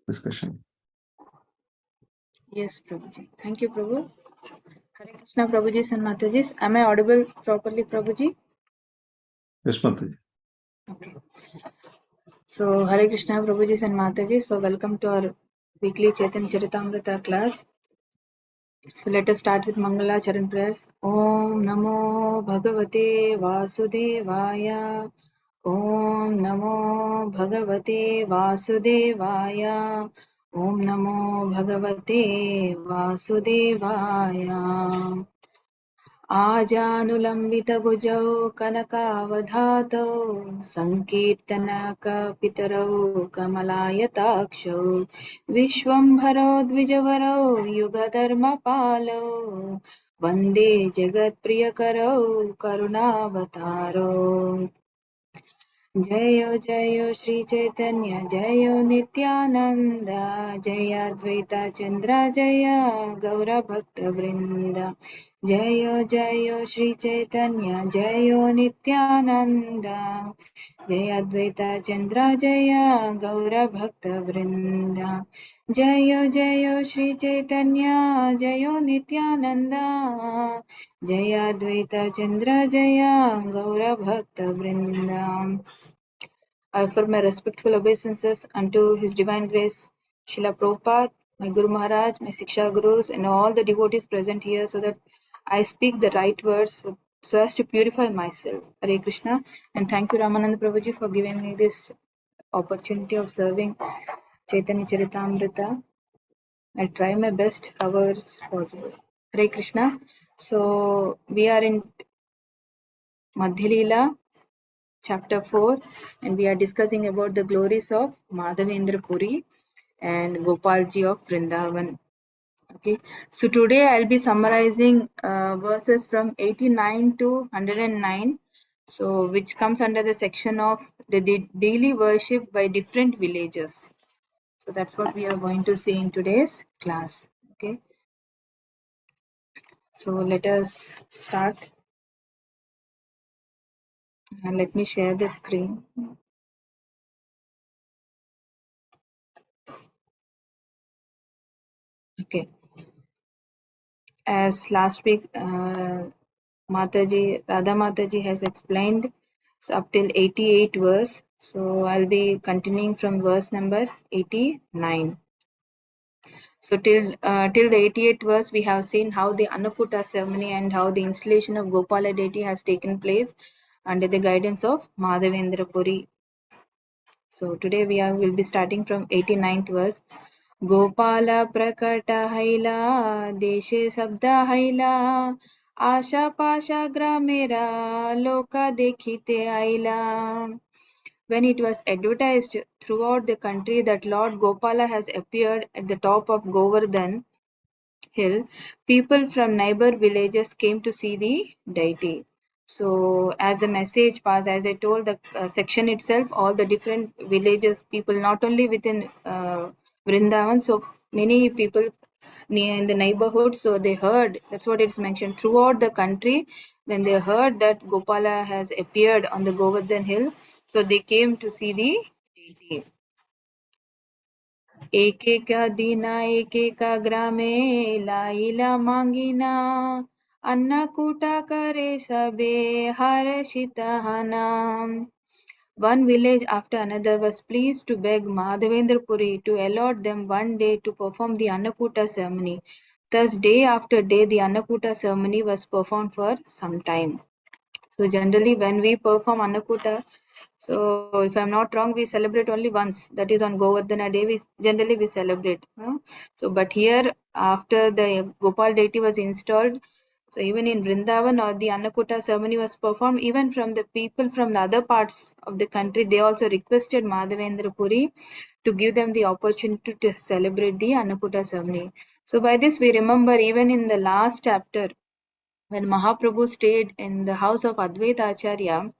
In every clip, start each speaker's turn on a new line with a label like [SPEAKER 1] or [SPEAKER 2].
[SPEAKER 1] discussion.
[SPEAKER 2] Yes, Prabhuji. Thank you, Prabhu. Hare Krishna, Prabhuji and Mataji. Am I audible properly, Prabhuji?
[SPEAKER 1] Yes, Mataji.
[SPEAKER 2] Okay. So, Hare Krishna, Prabhuji and Mataji. So, welcome to our weekly Chaitanya Charitamrita class. So, let us start with Mangala Charan prayers. Om Namo Bhagavate Vasudevaya. Om Namo Bhagavate Vasudevaya. Om Namo Bhagavate Vasudevaya. आजानुलम्बितभुजौ कनकावधातौ सङ्कीर्तनकपितरौ कमलायताक्षौ विश्वम्भरो द्विजवरौ युगधर्मपालौ वन्दे जगत्प्रियकरौ करुणावतारौ जय श्री चैतन्य जय नित्यानंद जय अद्वैता चंद्र जय गौरभक्तवृंद जय श्री चैतन्य जय नित्यानंद जय अद्वैता चंद्र जय गौरभक्तवृंद जय श्री चैतन्य जय नित्यानंद जय अद्वैता चंद्र जय गौरभक्तवृंद I offer my respectful obeisances unto His Divine Grace, Srila Prabhupada, my Guru Maharaj, my Siksha Gurus, and all the devotees present here so that I speak the right words so as to purify myself. Hare Krishna. And thank you, Ramananda Prabhuji, for giving me this opportunity of serving Chaitanya Charitamrita. I'll try my best however it's possible. Hare Krishna. So, we are in Madhya Lila, chapter 4, and we are discussing about the glories of Madhavendra Puri and Gopalji of Vrindavan. Okay, so today I'll be summarizing verses from 89 to 109, so which comes under the section of the daily worship by different villages. So that's what we are going to see in today's class. Okay, so let us start. Let me share the screen. Okay. As last week, Radha Mataji has explained up till 88 verse. So I'll be continuing from verse number 89. So till the 88th verse, we have seen how the Annakuta ceremony and how the installation of Gopala deity has taken place under the guidance of Madhavendra Puri. So today will be starting from 89th verse. Gopal प्रकट हैला देशे शब्द हैला आशा पाशा ग्रामेरा लोका देखिते आइला. When it was advertised throughout the country that Lord Gopala has appeared at the top of Govardhan hill, people from neighbor villages came to see the deity. So as a message passed, as I told, the section itself, all the different villages, people not only within Vrindavan, so many people near in the neighborhood, so they heard, that's what it's mentioned, throughout the country, when they heard that Gopala has appeared on the Govardhan hill, so they came to see the deity. एकेका दिना एकेका ग्रामे लाइला मांगिना अन्नकूटा करे सबे हर्षितहना. One village after another was pleased to beg Madhavendra Puri to allot them one day to perform the Annakuta ceremony. Thus, day after day, the Annakuta ceremony was performed for some time. So, generally, when we perform Annakuta, so if I'm not wrong, we celebrate only once. That is on Govardhana Day. We celebrate. So, but here after the Gopal deity was installed, so even in Vrindavan or the Annakuta ceremony was performed, even from the people from the other parts of the country, they also requested Madhavendra Puri to give them the opportunity to celebrate the Annakuta ceremony. So by this we remember even in the last chapter, when Mahaprabhu stayed in the house of Advaita Acharya,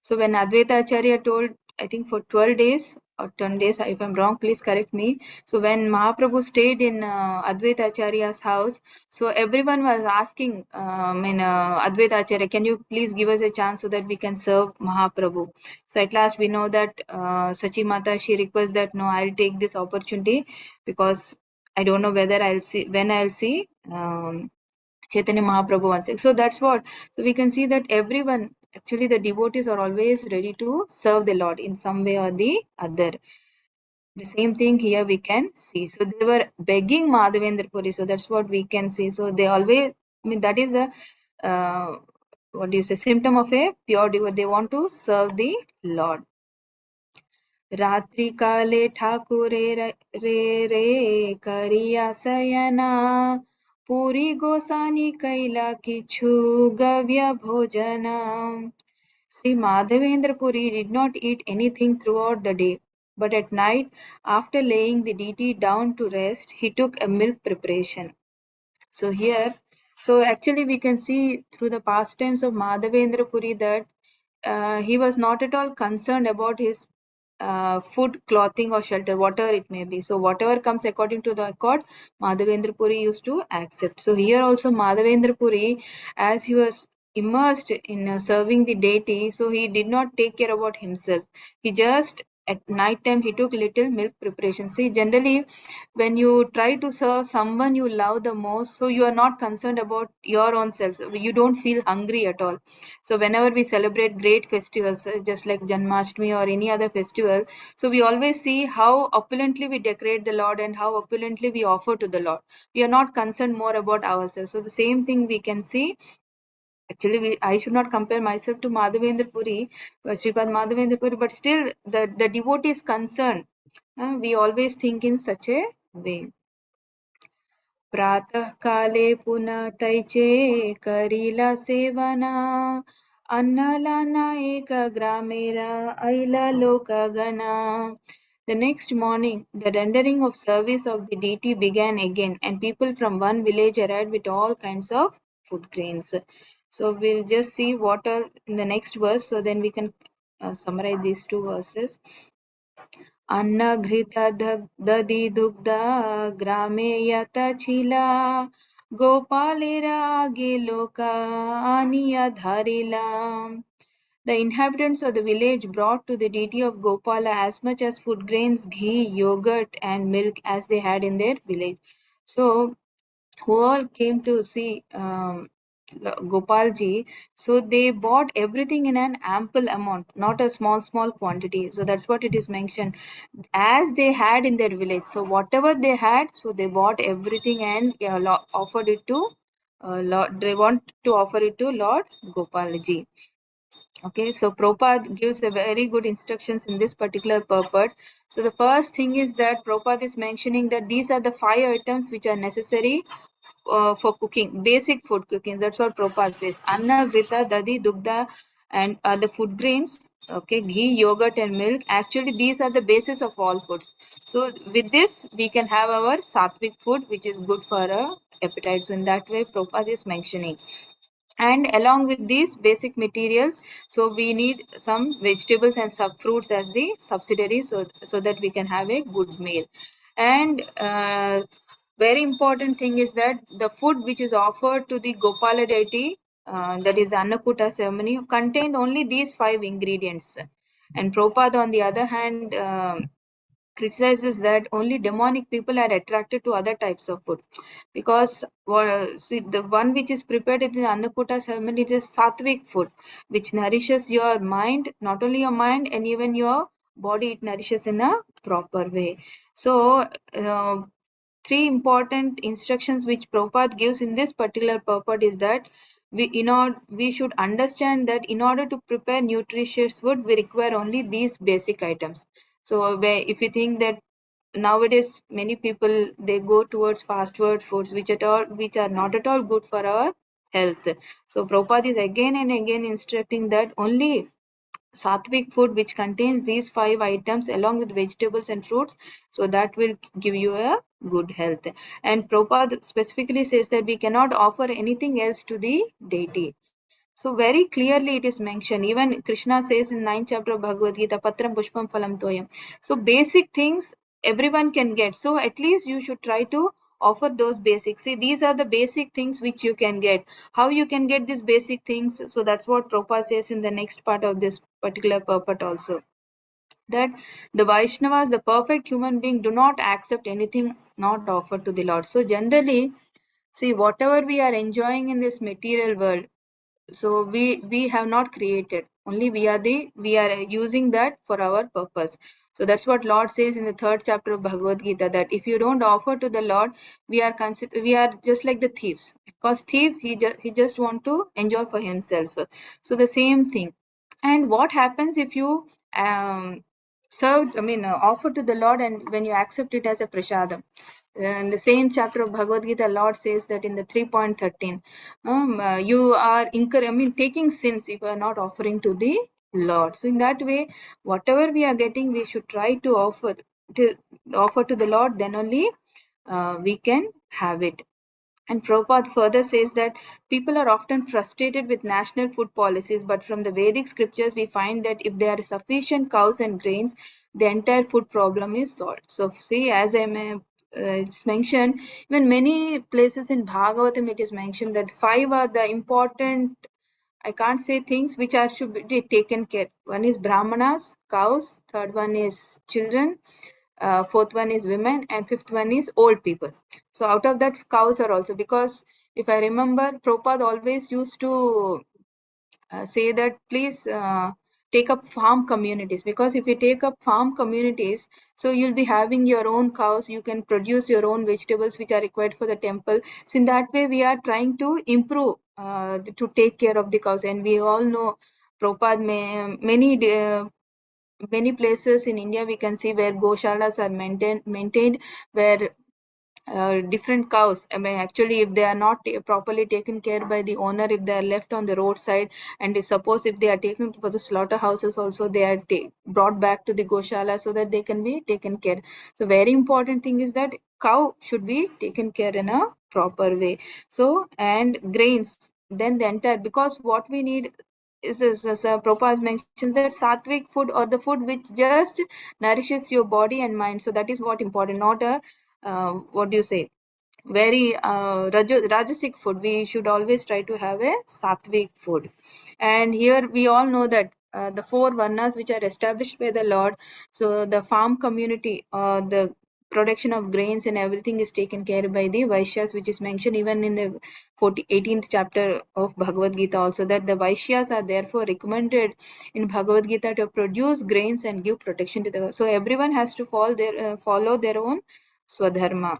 [SPEAKER 2] so when Advaita Acharya told I think for 12 days or 10 days, if I'm wrong, please correct me. So when Mahaprabhu stayed in Advaita Acharya's house, so everyone was asking, Advaita Acharya, can you please give us a chance so that we can serve Mahaprabhu? So at last we know that Sachi Mata, she requests that, no, I'll take this opportunity because I don't know whether I'll see, when I'll see Chaitanya Mahaprabhu once again. So that's what. So we can see that everyone, actually the devotees are always ready to serve the Lord in some way or the other. The same thing here we can see. So they were begging Madhavendra Puri. So that's what we can see. So they always, I mean, that is the, what do you say, symptom of a pure devotee. They want to serve the Lord. रात्रि काले ठाकुरे रे करिया सयना पूरी गोसानी कैला किछु गव्य भोजना. Sri Madhavendra Puri did not eat anything throughout the day, but at night, after laying the deity down to rest, he took a milk preparation. So here, so actually we can see through the pastimes of Madhavendra Puri that he was not at all concerned about his food, clothing, or shelter, whatever it may be. So whatever comes according to the accord, Madhavendra Puri used to accept. So here also Madhavendra Puri, as he was immersed in serving the deity, so he did not take care about himself. He just at night time he took little milk preparation. See, generally when you try to serve someone you love the most, so you are not concerned about your own self, you don't feel hungry at all. So whenever we celebrate great festivals, just like Janmashtami or any other festival, so we always see how opulently we decorate the Lord and how opulently we offer to the Lord. We are not concerned more about ourselves. So the same thing we can see. Actually, I should not compare myself to Madhavendra Puri, Sripad Madhavendra Puri, but still the devotee is concerned. We always think in such a way. प्रातःकाले पुनः तैचे करीला सेवना अन्नलाना एक ग्रामेरा ऐला लोकगणा. The next morning, the rendering of service of the deity began again, and people from one village arrived with all kinds of food grains. So we'll just see what are in the next verse, so then we can summarize these two verses. अन्नघृत दधिदुग्ध ग्रामे यतचिला गोपालेरा आगे लोका आनिया धारिला. The inhabitants of the village brought to the deity of Gopala as much as food grains, ghee, yogurt, and milk as they had in their village. So who all came to see Gopalji, so they bought everything in an ample amount, not a small quantity. So that's what it is mentioned, as they had in their village. So whatever they had, so they bought everything and offered it to Lord. They want to offer it to Lord Gopalji. Okay, so Prabhupada gives a very good instructions in this particular purport. So the first thing is that Prabhupada is mentioning that these are the 5 items which are necessary for cooking, basic food cooking. That's what Prabhupada says. Anna, Grita, Dadi, Dugda, and the food grains. Okay, ghee, yogurt, and milk. Actually, these are the basis of all foods. So with this, we can have our sattvic food, which is good for appetite. So in that way, Prabhupada is mentioning. And along with these basic materials, so we need some vegetables and some fruits as the subsidiary, so that we can have a good meal. And very important thing is that the food which is offered to the Gopala deity, that is the Annakuta ceremony, contained only these 5 ingredients. And Prabhupada, on the other hand, criticizes that only demonic people are attracted to other types of food, because see, the one which is prepared in the Annakuta ceremony is a sattvic food which nourishes your mind, not only your mind and even your body, it nourishes in a proper way. So 3 important instructions which Prabhupada gives in this particular purport is that we should understand that in order to prepare nutritious food, we require only these basic items. So if you think that nowadays many people they go towards fast food foods which are not at all good for our health. So Prabhupada is again and again instructing that only sattvic food which contains these 5 items along with vegetables and fruits, so that will give you a good health. And Prabhupada specifically says that we cannot offer anything else to the deity. So very clearly it is mentioned. Even Krishna says in 9th chapter of Bhagavad Gita, Patram Pushpam Phalam Toyam. So basic things everyone can get. So at least you should try to offer those basics. See, these are the basic things which you can get. How you can get these basic things? So that's what Prabhupada says in the next part of this particular purport also. That the Vaishnavas, the perfect human being, do not accept anything not offered to the Lord. So generally, see, whatever we are enjoying in this material world, so we have not created, only we are using that for our purpose. So that's what Lord says in the 3rd chapter of Bhagavad Gita, that if you don't offer to the Lord, we are just like the thieves, because thief, he just want to enjoy for himself. So the same thing. And what happens if you offer to the Lord, and when you accept it as a prasadam? In the same chapter of Bhagavad Gita, Lord says that in the 3.13, you are taking sins if you are not offering to the Lord. So in that way, whatever we are getting, we should try to to offer to the Lord. Then only we can have it. And Prabhupada further says that people are often frustrated with national food policies, but from the Vedic scriptures, we find that if there are sufficient cows and grains, the entire food problem is solved. So, see, as it's mentioned, even many places in Bhagavatam, it is mentioned that 5 are the important, I can't say things which are should be taken care. One is Brahmanas, cows, third one is children, fourth one is women, and fifth one is old people. So out of that, cows are also, because if I remember, Prabhupada always used to say that please take up farm communities, because if you take up farm communities, so you'll be having your own cows, you can produce your own vegetables which are required for the temple. So in that way we are trying to improve to take care of the cows. And we all know Prabhupada many places in India we can see where goshalas are maintained, where different cows, actually if they are not properly taken care by the owner, if they are left on the roadside, and if suppose if they are taken for the slaughterhouses also, they are brought back to the goshala so that they can be taken care. So very important thing is that cow should be taken care in a proper way. So, and grains, then the entire, because what we need is as Prabhupada mentions, that sattvic food, or the food which just nourishes your body and mind. So that is what important, not a what do you say, very rajasic food. We should always try to have a sattvic food. And here we all know that the 4 varnas which are established by the Lord, so the farm community, the production of grains and everything is taken care by the Vaishyas, which is mentioned even in the 18th chapter of Bhagavad Gita also, that the Vaishyas are therefore recommended in Bhagavad Gita to produce grains and give protection to the. So everyone has to follow their own swadharma.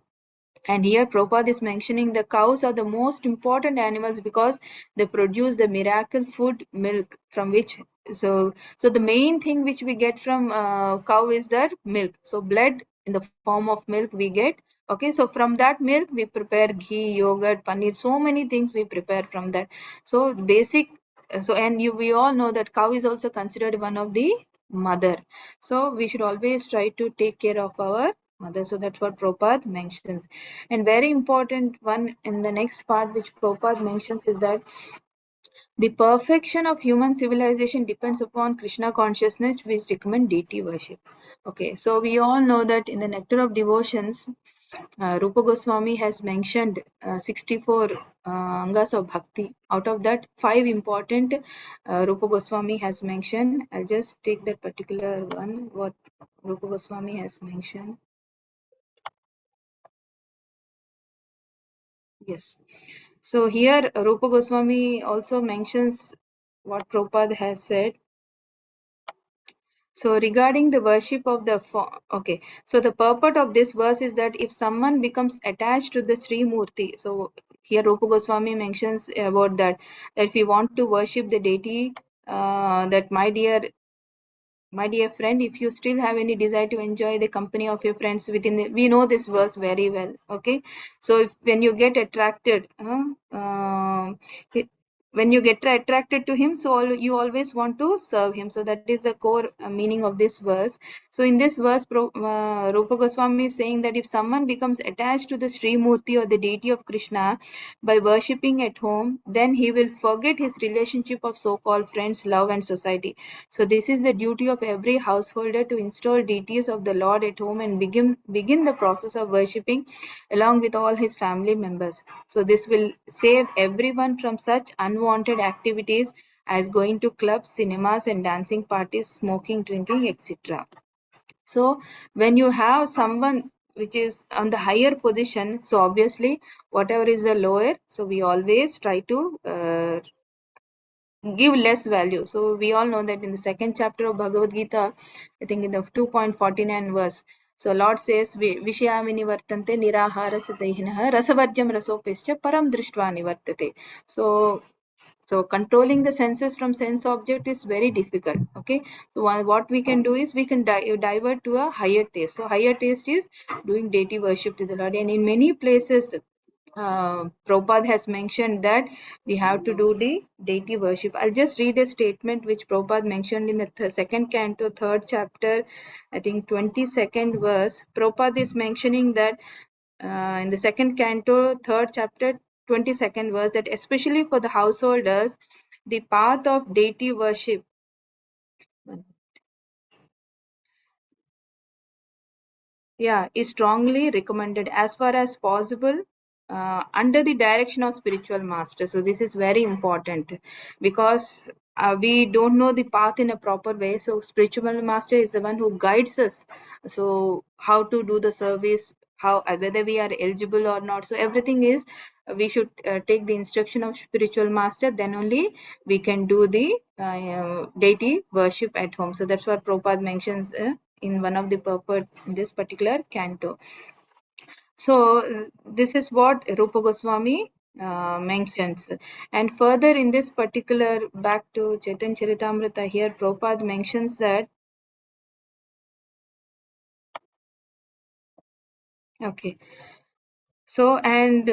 [SPEAKER 2] And here Prabhupada is mentioning the cows are the most important animals because they produce the miracle food milk, from which, so the main thing which we get from cow is that milk. So blood in the form of milk we get. Okay, so from that milk we prepare ghee, yogurt, paneer, so many things we prepare from that. So basic, so and we all know that cow is also considered one of the mother. So we should always try to take care of our mother. So that's what Prabhupada mentions. And very important one in the next part which Prabhupada mentions is that the perfection of human civilization depends upon Krishna consciousness, which recommend deity worship. Okay, so we all know that in the Nectar of Devotions, Rupa Goswami has mentioned 64 angas of bhakti. Out of that, 5 important Rupa Goswami has mentioned. I'll just take that particular one, what Rupa Goswami has mentioned. Yes. So here Rupa Goswami also mentions what Prabhupada has said. So regarding the worship of the okay, so the purport of this verse is that if someone becomes attached to the Sri Murti, so here Rupa Goswami mentions about that if we want to worship the deity, that my dear friend, if you still have any desire to enjoy the company of your friends within the, we know this verse very well. Okay, so if when you get attracted, when you get attracted to him, so you always want to serve him. So that is the core meaning of this verse. So in this verse, Rupa Goswami is saying that if someone becomes attached to the Sri Murti or the deity of Krishna by worshipping at home, then he will forget his relationship of so-called friends, love and society. So this is the duty of every householder, to install deities of the Lord at home and begin the process of worshipping along with all his family members. So this will save everyone from such unwanted activities as going to clubs, cinemas and dancing parties, smoking, drinking, etc. So when you have someone which is on the higher position, so obviously whatever is the lower, so we always try to give less value. So we all know that in the second chapter of Bhagavad Gita, I think in the 2.49 verse, so Lord says, Vishayamini vartante nirahara sutahinah rasavajyam rasopescha param drishtva nivartate. So controlling the senses from sense object is very difficult. Okay, so what we can do is we can divert to a higher taste. So higher taste is doing deity worship to the Lord, and in many places Prabhupada has mentioned that we have to do the deity worship. I'll just read a statement which Prabhupada mentioned in the second canto, third chapter, I think 22nd verse. Prabhupada is mentioning that in the second canto, third chapter, 22nd verse, that especially for the householders, the path of deity worship. Yeah, is strongly recommended as far as possible under the direction of spiritual master. So this is very important because we don't know the path in a proper way. So spiritual master is the one who guides us. So how to do the service, how whether we are eligible or not. So everything is we should take the instruction of spiritual master. Then only we can do the deity worship at home. So that's what Prabhupada mentions. In one of the purport in this particular canto. So this is what Rupa Goswami mentions. And further in this particular, back to Chaitanya Charitamrita, here Prabhupada mentions that, okay, so, and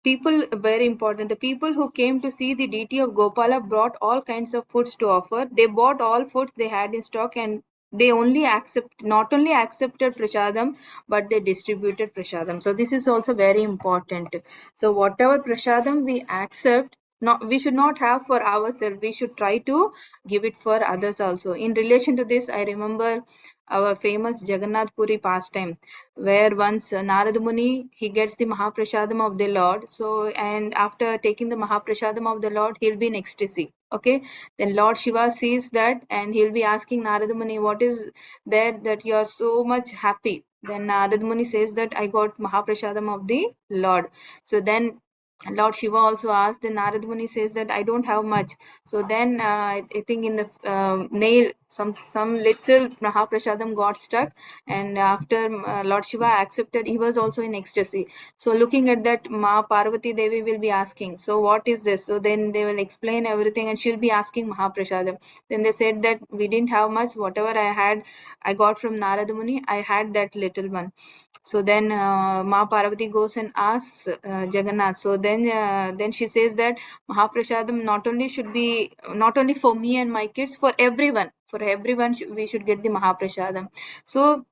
[SPEAKER 2] people, very important, the people who came to see the deity of Gopala brought all kinds of foods to offer. They bought all foods they had in stock, and they not only accepted prasadam, but they distributed prasadam. So this is also very important. So whatever prasadam we accept, we should not have for ourselves. We should try to give it for others also. In relation to this, I remember our famous Jagannath Puri pastime, where once Narada Muni, he gets the Mahaprasadam of the Lord. So, and after taking the Mahaprasadam of the Lord, he'll be in ecstasy. Okay, then Lord Shiva sees that, and he'll be asking Narada Muni, what is there that you are so much happy? Then Narada Muni says that I got Mahaprasadam of the Lord. So then Lord Shiva also asked, then Narada Muni says that I don't have much. So then I think in the nail, some little Mahaprasadam got stuck, and after Lord Shiva accepted, he was also in ecstasy. So looking at that, Ma Parvati Devi will be asking, so what is this? So then they will explain everything, and she'll be asking Mahaprasadam. Then they said that we didn't have much. Whatever I had, I got from Narada Muni. I had that little one. So then Ma Parvati goes and asks Jagannath. So then she says that Mahaprasadam not only should be not only for me and my kids, for everyone. For everyone, we should get the Mahaprasadam. So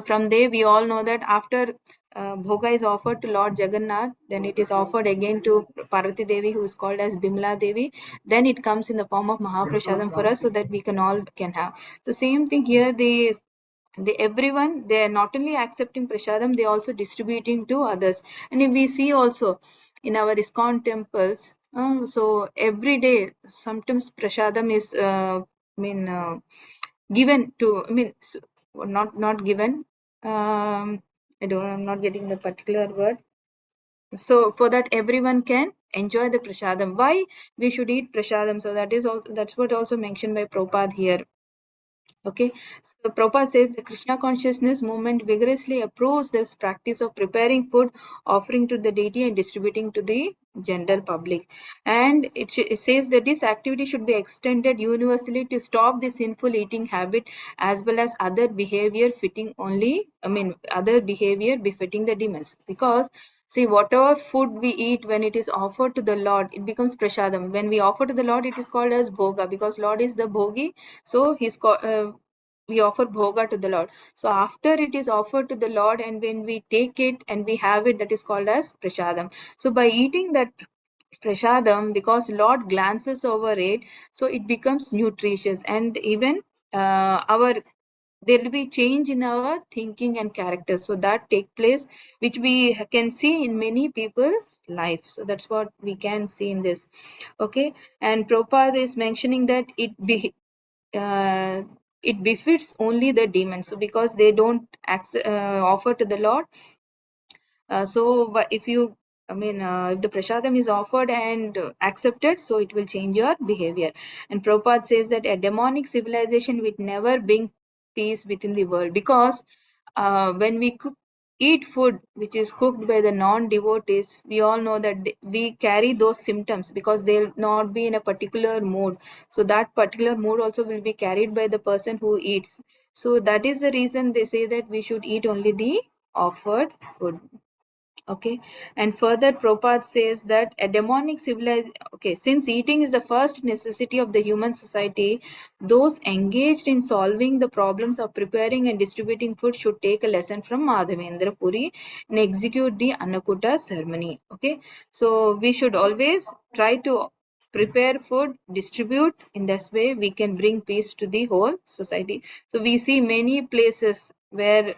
[SPEAKER 2] from there we all know that after bhoga is offered to Lord Jagannath, then it is offered again to Parvati Devi, who is called as Bimla Devi. Then it comes in the form of Mahaprasadam for us, so that we can all can have. The same thing here. Everyone, they are not only accepting prasadam, they are also distributing to others. And if we see also in our ISKCON temples, so every day sometimes prasadam is given to, not given, I'm not getting the particular word. So for that everyone can enjoy the prasadam. Why we should eat prasadam? So that's what also mentioned by Prabhupada here. Okay, so Prabhupada says the Krishna consciousness movement vigorously approves this practice of preparing food, offering to the deity, and distributing to the general public. And it says that this activity should be extended universally to stop the sinful eating habit, as well as other behavior befitting the demons. Because See, whatever food we eat, when it is offered to the Lord, it becomes prasadam. When we offer to the Lord, it is called as bhoga, because Lord is the bhogi. So we offer bhoga to the Lord. So after it is offered to the Lord, and when we take it and we have it, that is called as prasadam. So by eating that prasadam, because Lord glances over it, so it becomes nutritious, and even our there will be change in our thinking and character, so that take place, which we can see in many people's life. So that's what we can see in this. Okay. And Prabhupada is mentioning that uh, it befits only the demons, so because they don't offer to the Lord. But if you, if the prasadam is offered and accepted, so it will change your behavior. And Prabhupada says that a demonic civilization will never bring peace within the world, because when we eat food which is cooked by the non-devotees, we all know that we carry those symptoms, because they'll not be in a particular mood. So that particular mood also will be carried by the person who eats. So that is the reason they say that we should eat only the offered food. Okay. And further, Prabhupada says that a demonic civilization, okay, since eating is the first necessity of the human society, those engaged in solving the problems of preparing and distributing food should take a lesson from Madhavendra Puri and execute the Annakuta ceremony. Okay. So we should always try to prepare food, distribute. In this way we can bring peace to the whole society. So we see many places where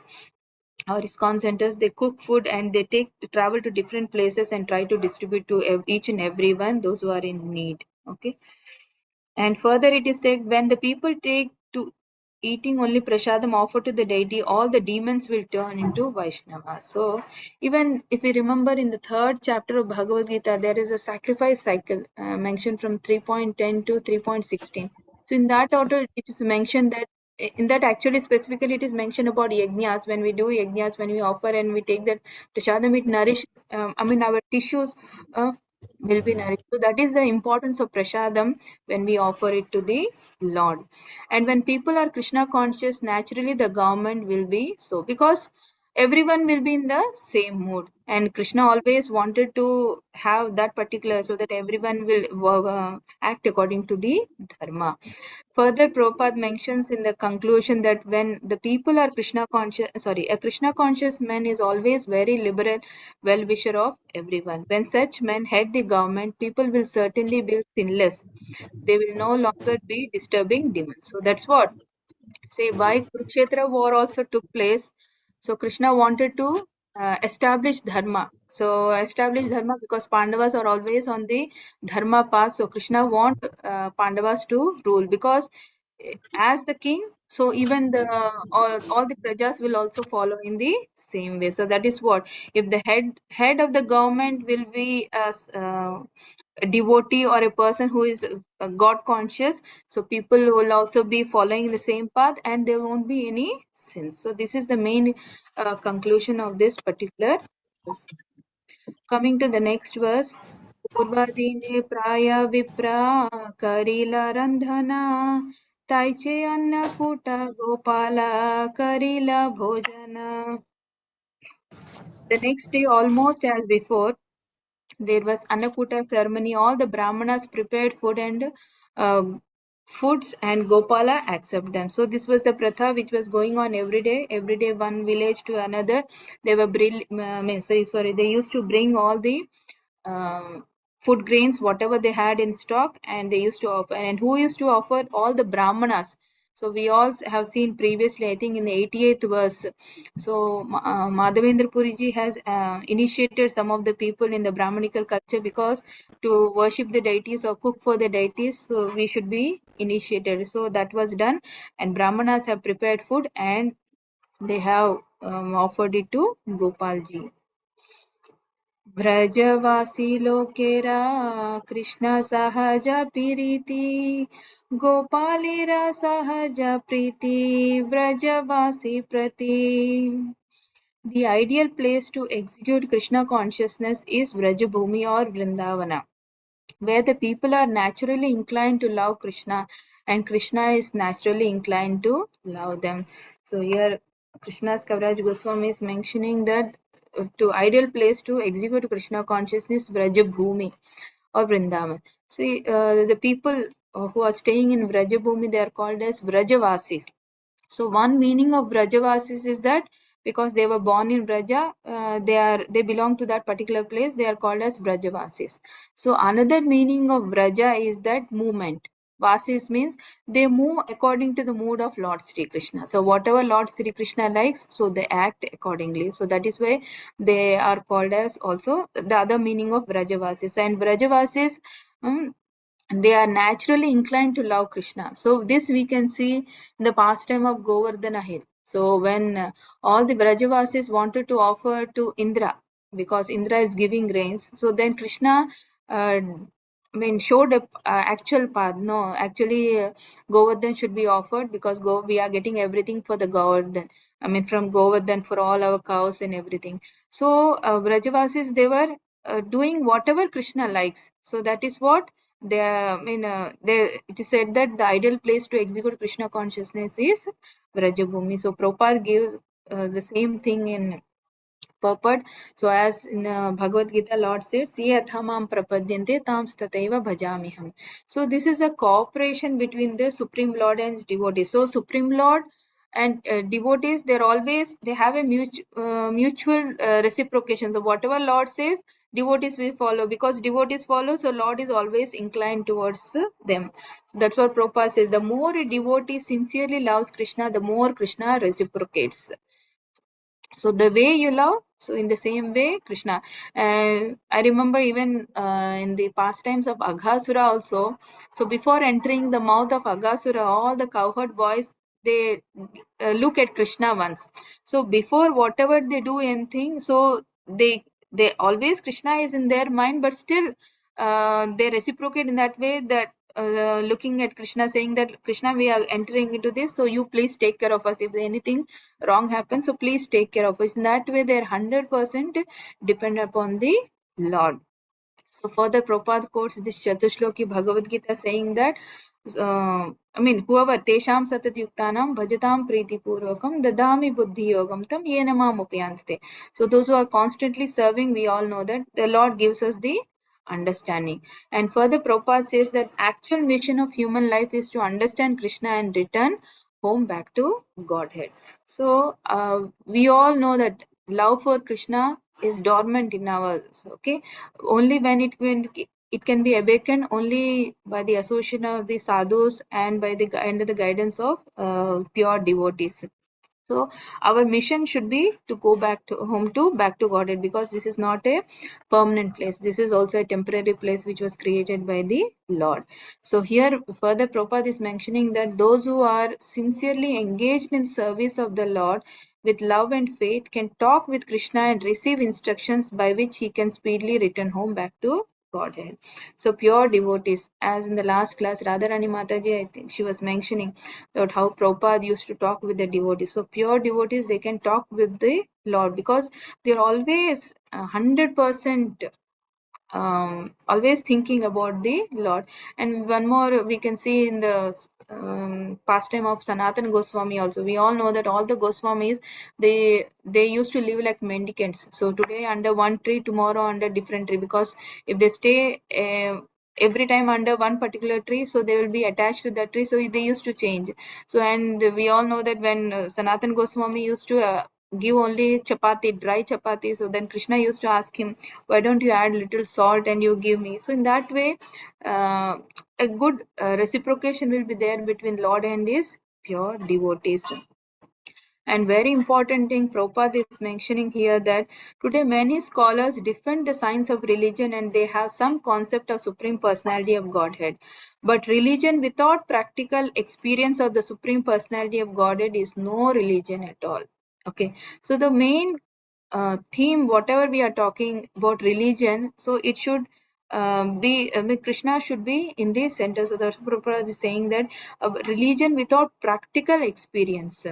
[SPEAKER 2] our ISKCON centers, they cook food and they travel to different places and try to distribute to each and everyone, those who are in need. Okay. And further, it is said, when the people take to eating only prasadam offered to the deity, all the demons will turn into Vaishnava. So, even if we remember in the third chapter of Bhagavad Gita, there is a sacrifice cycle mentioned from 3.10 to 3.16. So, in that order, it is mentioned that in that actually specifically it is mentioned about yajnas. When we do yajnas, when we offer and we take that prasadam, it nourishes, our tissues will be nourished. So that is the importance of prasadam when we offer it to the Lord. And when people are Krishna conscious, naturally the government will be so, because everyone will be in the same mood. And Krishna always wanted to have that particular, so that everyone will act according to the dharma. Further, Prabhupada mentions in the conclusion that when the people are a Krishna conscious man is always very liberal, well wisher of everyone. When such men head the government, people will certainly be sinless. They will no longer be disturbing demons. So that's what. See, why Kurukshetra war also took place. So Krishna wanted to establish dharma. So establish dharma because Pandavas are always on the dharma path. So Krishna want Pandavas to rule, because as the king, so even the all the prajas will also follow in the same way. So that is what, if the head of the government will be a devotee or a person who is God conscious, so people will also be following the same path and there won't be any sins. So this is the main conclusion of this particular verse. Coming to the next verse. Purvadine praya vipra karila randhana taiche annakuta gopala karila bhojana. The next day, almost as before, there was Annakuta ceremony. All the Brahmanas prepared uh, foods and Gopala accept them. So this was the pratha which was going on every day. Every day, one village to another. They were they used to bring all the um, food grains, whatever they had in stock, and they used to offer. And who used to offer? All the Brahmanas. So we all have seen previously, I think in the 88th verse. So Madhavendra Puriji has initiated some of the people in the Brahmanical culture, because to worship the deities or cook for the deities, so we should be initiated. So that was done, and Brahmanas have prepared food and they have offered it to Gopalji. व्रजवासी लोकेरा Krishna सहज प्रीति गोपालेरा सहज प्रीति व्रजवासी प्रति. The ideal place to execute Krishna consciousness is Vrajabhumi or Vrindavana, where the people are naturally inclined to love Krishna and Krishna is naturally inclined to love them. So here Krishna's Kaviraj Goswami is mentioning that ideal place to execute Krishna consciousness, Vraja Bhumi or Vrindavan. See, the people who are staying in Vraja Bhumi, they are called as Vrajavasis. So one meaning of Vrajavasis is that because they were born in Vraja, they belong to that particular place. They are called as Vrajavasis. So another meaning of Vraja is that movement. Vasis means they move according to the mood of Lord Sri Krishna. So whatever Lord Sri Krishna likes, so they act accordingly. So that is why they are called as also the other meaning of Vrajavasis. And Vrajavasis, they are naturally inclined to love Krishna. So this we can see in the pastime of Govardhana Hill. So when all the Vrajavasis wanted to offer to Indra, because Indra is giving rains, so then Krishna showed a actual path. No, actually Govardhan should be offered because we are getting everything for the Govardhan. From Govardhan for all our cows and everything. So Vrajavasis, they were doing whatever Krishna likes. So that is what it is said that the ideal place to execute Krishna consciousness is Vrajabhumi. So Prabhupada gives the same thing in purport. So as in Bhagavad Gita, Lord says, "Ye athamam prapadyante tam stataiva bhajamiham." So this is a cooperation between the Supreme Lord and his devotees. So Supreme Lord and devotees, they have a mutual reciprocation. So whatever Lord says, devotees will follow, because devotees follow, so Lord is always inclined towards them. So that's what Prabhupada says. The more a devotee sincerely loves Krishna, the more Krishna reciprocates. So the way you love, so in the same way Krishna. I remember even in the pastimes of Aghasura also. So before entering the mouth of Aghasura, all the cowherd boys, they look at Krishna once. So before whatever they do anything, so they always Krishna is in their mind, but still they reciprocate in that way, that looking at Krishna, saying that Krishna, we are entering into this, so you please take care of us. If anything wrong happens, so please take care of us. In that way, they're 100% depend upon the Lord. So further, Prabhupada quotes this Chatushloki Bhagavad Gita saying that, whoever tesham satat yuktanam bhajatam priti purvakam dadami buddhi yogam tam yena mam upyantate. So those who are constantly serving, we all know that the Lord gives us the understanding. And further, Prabhupada says that actual mission of human life is to understand Krishna and return home back to Godhead. So we all know that love for Krishna is dormant in ours. Okay, only when it can be awakened only by the association of the sadhus and by the under the guidance of pure devotees. So our mission should be to go back to Godhead, because this is not a permanent place. This is also a temporary place which was created by the Lord. So here further Prabhupada is mentioning that those who are sincerely engaged in service of the Lord with love and faith can talk with Krishna and receive instructions by which he can speedily return home back to Godhead. So pure devotees, as in the last class, Radharani Mataji, I think she was mentioning about how Prabhupada used to talk with the devotees. So pure devotees, they can talk with the Lord because they're always 100% always thinking about the Lord. And one more we can see in the pastime of Sanatana Goswami also. We all know that all the Goswamis, they used to live like mendicants. So today under one tree, tomorrow under different tree, because if they stay every time under one particular tree, so they will be attached to that tree, so they used to change. So and we all know that when Sanatana Goswami used to give only chapati, dry chapati, so then Krishna used to ask him, why don't you add little salt and you give me? So in that way a good reciprocation will be there between Lord and his pure devotees. And very important thing Prabhupada is mentioning here, that today many scholars defend the science of religion and they have some concept of Supreme Personality of Godhead. But religion without practical experience of the Supreme Personality of Godhead is no religion at all. Okay, so the main theme, whatever we are talking about religion, so it should Krishna should be in the center. So the Prabhupada is saying that religion without practical experience,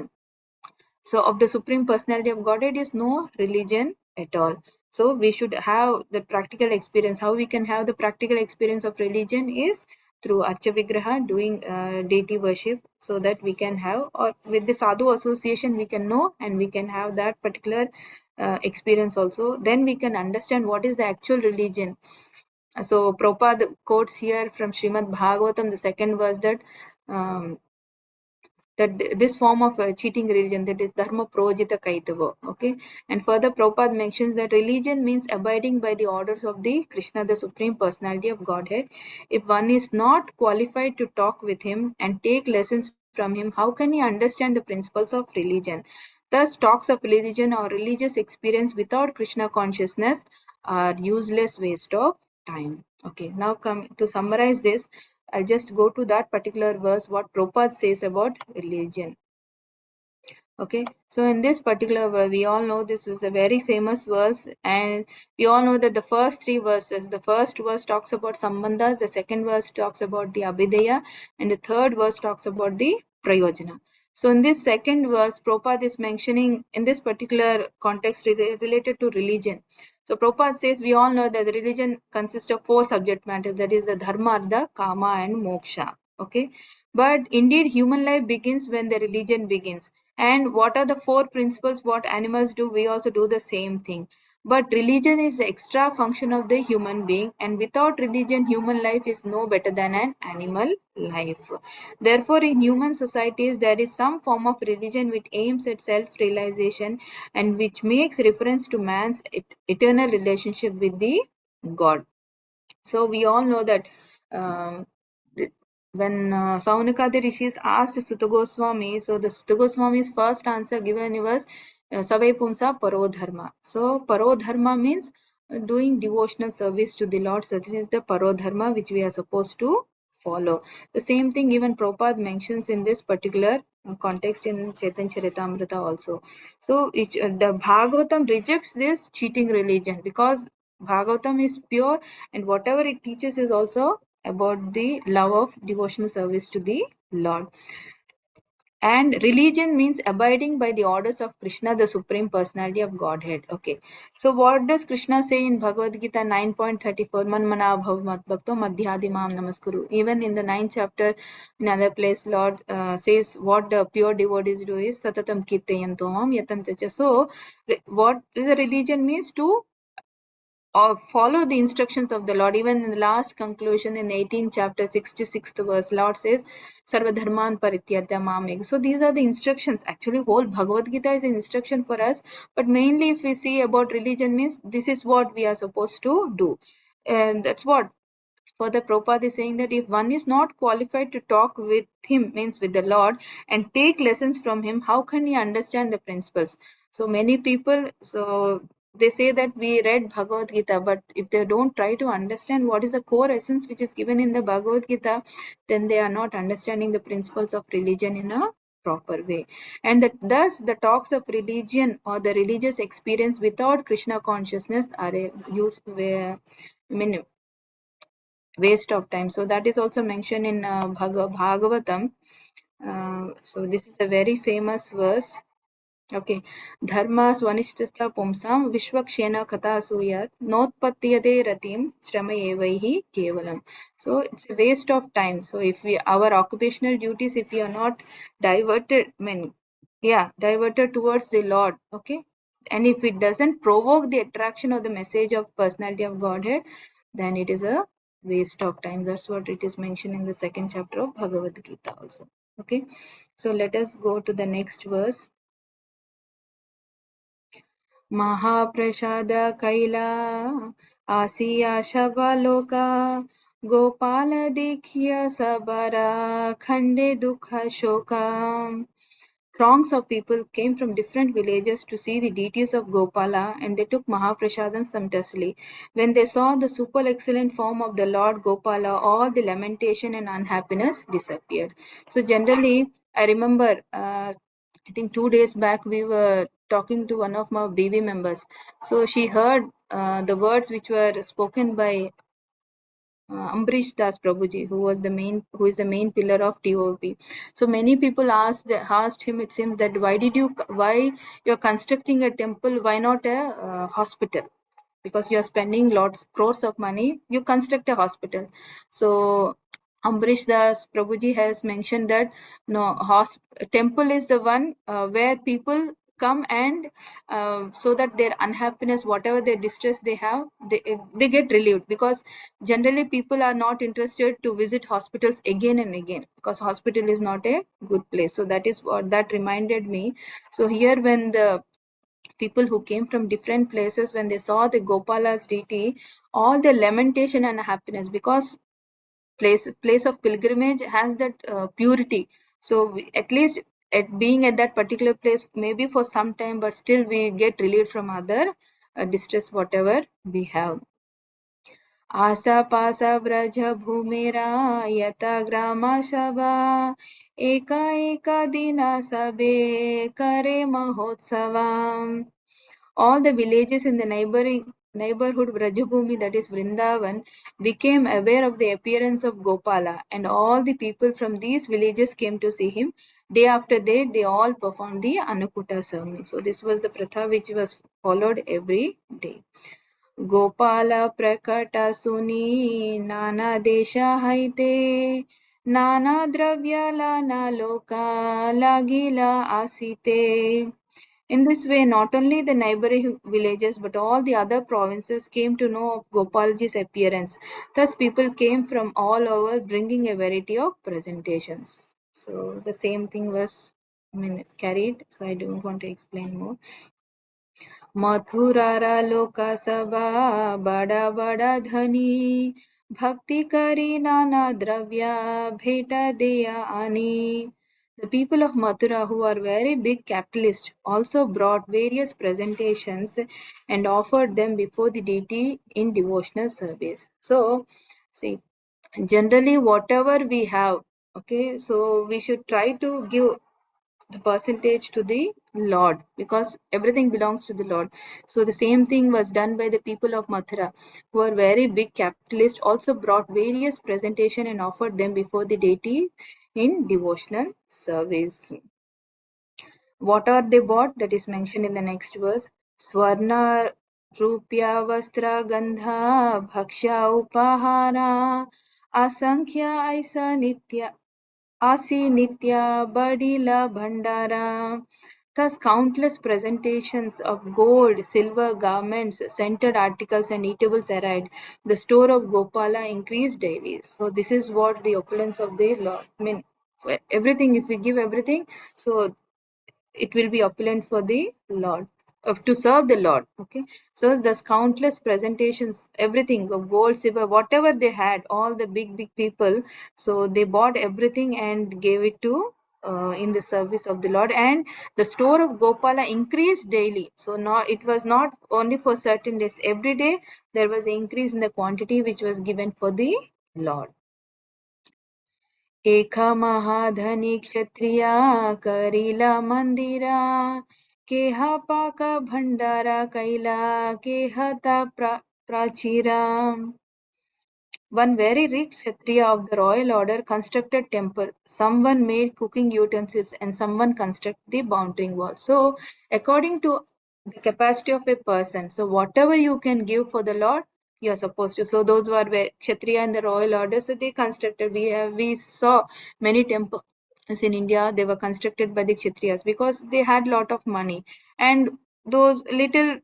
[SPEAKER 2] so of the Supreme Personality of Godhead, is no religion at all. So we should have the practical experience. How we can have the practical experience of religion is through Archa Vigraha, doing deity worship, so that we can have, or with the Sadhu association, we can know and we can have that particular experience also. Then we can understand what is the actual religion. So Prabhupada quotes here from Srimad Bhagavatam, the second verse, that um, this form of cheating religion, that is dharma projita kaitava. Okay, and further Prabhupada mentions that religion means abiding by the orders of the Krishna, the supreme personality of Godhead. If one is not qualified to talk with him and take lessons from him, how can he understand the principles of religion? Thus, talks of religion or religious experience without Krishna consciousness are useless waste of time. Okay, now come to summarize this. I'll just go to that particular verse, what Prabhupada says about religion. Okay, so in this particular verse, we all know this is a very famous verse, and we all know that the first three verses, the first verse talks about Sambandhas, the second verse talks about the Abhideya, and the third verse talks about the Prayojana. So in this second verse, Prabhupada is mentioning in this particular context related to religion. So Prabhupada says we all know that the religion consists of four subject matters, that is the Dharma, Artha, Kama and Moksha. Okay, but indeed human life begins when the religion begins. And what are the four principles what animals do? We also do the same thing. But religion is the extra function of the human being, and without religion, human life is no better than an animal life. Therefore, in human societies, there is some form of religion which aims at self-realization and which makes reference to man's eternal relationship with the God. So we all know that um, when Saunakadi Rishis asked Sutta Goswami, so the Sutta Goswami's first answer given was Savai Pumsa Parodharma. So Parodharma means doing devotional service to the Lord. So this is the Parodharma which we are supposed to follow. The same thing even Prabhupada mentions in this particular context in Chaitanya Charitamrita also. So the Bhagavatam rejects this cheating religion, because Bhagavatam is pure, and whatever it teaches is also about the love of devotional service to the Lord. And religion means abiding by the orders of Krishna, the Supreme Personality of Godhead. Okay. So what does Krishna say in Bhagavad Gita 9.34? Man mana bhav mat bhakto madhyadi mam namaskuru. Even in the 9th chapter, in another place, Lord says what the pure devotees do is satatam kirtayanto mam yatantacha. So what is a religion means? To or follow the instructions of the Lord. Even in the last conclusion in 18th chapter 66th verse, Lord says Sarvadharman Parityartha Mameg. So these are the instructions. Actually whole Bhagavad Gita is an instruction for us, but mainly if we see about religion means this is what we are supposed to do, and that's what further Prabhupada is saying, that if one is not qualified to talk with him, means with the Lord, and take lessons from him, how can he understand the principles? So many people, so they say that we read Bhagavad Gita, but if they don't try to understand what is the core essence which is given in the Bhagavad Gita, then they are not understanding the principles of religion in a proper way. And that thus the talks of religion or the religious experience without Krishna consciousness are a use where, I mean, waste of time. So that is also mentioned in Bhagavatam. So this is a very famous verse. Okay, dharma swanishtastha pumsam vishwakshena katha suyat notpatyade ratim shrama evaihi kevalam. So it's a waste of time. So if we, our occupational duties, if we are not diverted, I mean, yeah, diverted towards the Lord, okay, and if it doesn't provoke the attraction of the message of personality of Godhead, then it is a waste of time. That's what it is mentioned in the second chapter of Bhagavad Gita also. Okay, so let us go to the next verse. महाप्रसाद कैला आसिया शबलोका गोपाल देखिया सबरा खंडे दुख शोका. Throngs of people came from different villages to see the deities of Gopala, and they took Mahaprasadam sumptuously. When they saw the super excellent form of the Lord Gopala, all the lamentation and unhappiness disappeared. So generally, I remember, I think 2 days back we were talking to one of my BB members. So she heard the words which were spoken by Ambrish Das Prabhuji, who is the main pillar of TOP. So many people asked him, it seems, that why you're constructing a temple, why not a hospital? Because you are spending lots crores of money, you construct a hospital. So Ambrish Das Prabhuji has mentioned that no, temple is the one where people come and so that their unhappiness, whatever their distress they have, they get relieved, because generally people are not interested to visit hospitals again and again, because hospital is not a good place. So that is what that reminded me. So here when the people who came from different places, when they saw the Gopala's deity, all the lamentation and happiness, because place of pilgrimage has that purity. So at least at being at that particular place, maybe for some time, but still we get relieved from other distress whatever we have. आसापासा व्रजभूमिरा यथा ग्रामसभा एका एका दिना सबे करे महोत्सवा. All the villages in the neighborhood Vrajabhumi, that is Vrindavan, became aware of the appearance of Gopala, and all the people from these villages came to see him. Day after day, they all performed the Annakuta ceremony. So this was the pratha which was followed every day. Gopal प्रकट सुनी नाना देश हैते नाना द्रव्य लाना लोका लागिला आसीते. In this way, not only the neighboring villages but all the other provinces came to know of Gopalji's appearance. Thus, people came from all over bringing a variety of presentations. So, the same thing was carried, so I don't want to explain more. मथुरारा लोक सभा बड़ा बड़ा धनी भक्ति करी नाना द्रव्या भेट दिया आनी. The people of Mathura, who are very big capitalists, also brought various presentations and offered them before the deity in devotional service. So, see, generally whatever we have, okay, so we should try to give the percentage to the Lord, because everything belongs to the Lord. So the same thing was done by the people of Mathura, who are very big capitalists, also brought various presentation and offered them before the deity in devotional service. What are they bought? That is mentioned in the next verse. Swarna Rupya Vastra Gandha Bhaksha Upahara Asankhya Aisa Nitya Asi Nitya Badila Bhandara. Thus, countless presentations of gold, silver, garments, scented articles, and eatables arrived. The store of Gopala increased daily. So, this is what the opulence of the Lord. I mean, for everything, if we give everything, so it will be opulent for the Lord, of to serve the Lord. Okay, so there's countless presentations, everything of gold, silver, whatever they had, all the big people. So they bought everything and gave it to in the service of the Lord, and the store of Gopala increased daily. So not it was not only for certain days; every day there was an increase in the quantity which was given for the Lord. एका महाधनी क्षत्रिया करीला मंदिरा केहा पाक भंडारा कैला केहता प्राचीरा. One very rich Kshatriya of the royal order constructed temple. Someone made cooking utensils and someone constructed the boundary wall. So, according to the capacity of a person, so whatever you can give for the Lord, you are supposed to. So, those were Kshatriya in the royal order. So, they constructed. We saw many temples in India. They were constructed by the Kshatriyas because they had lot of money, and those little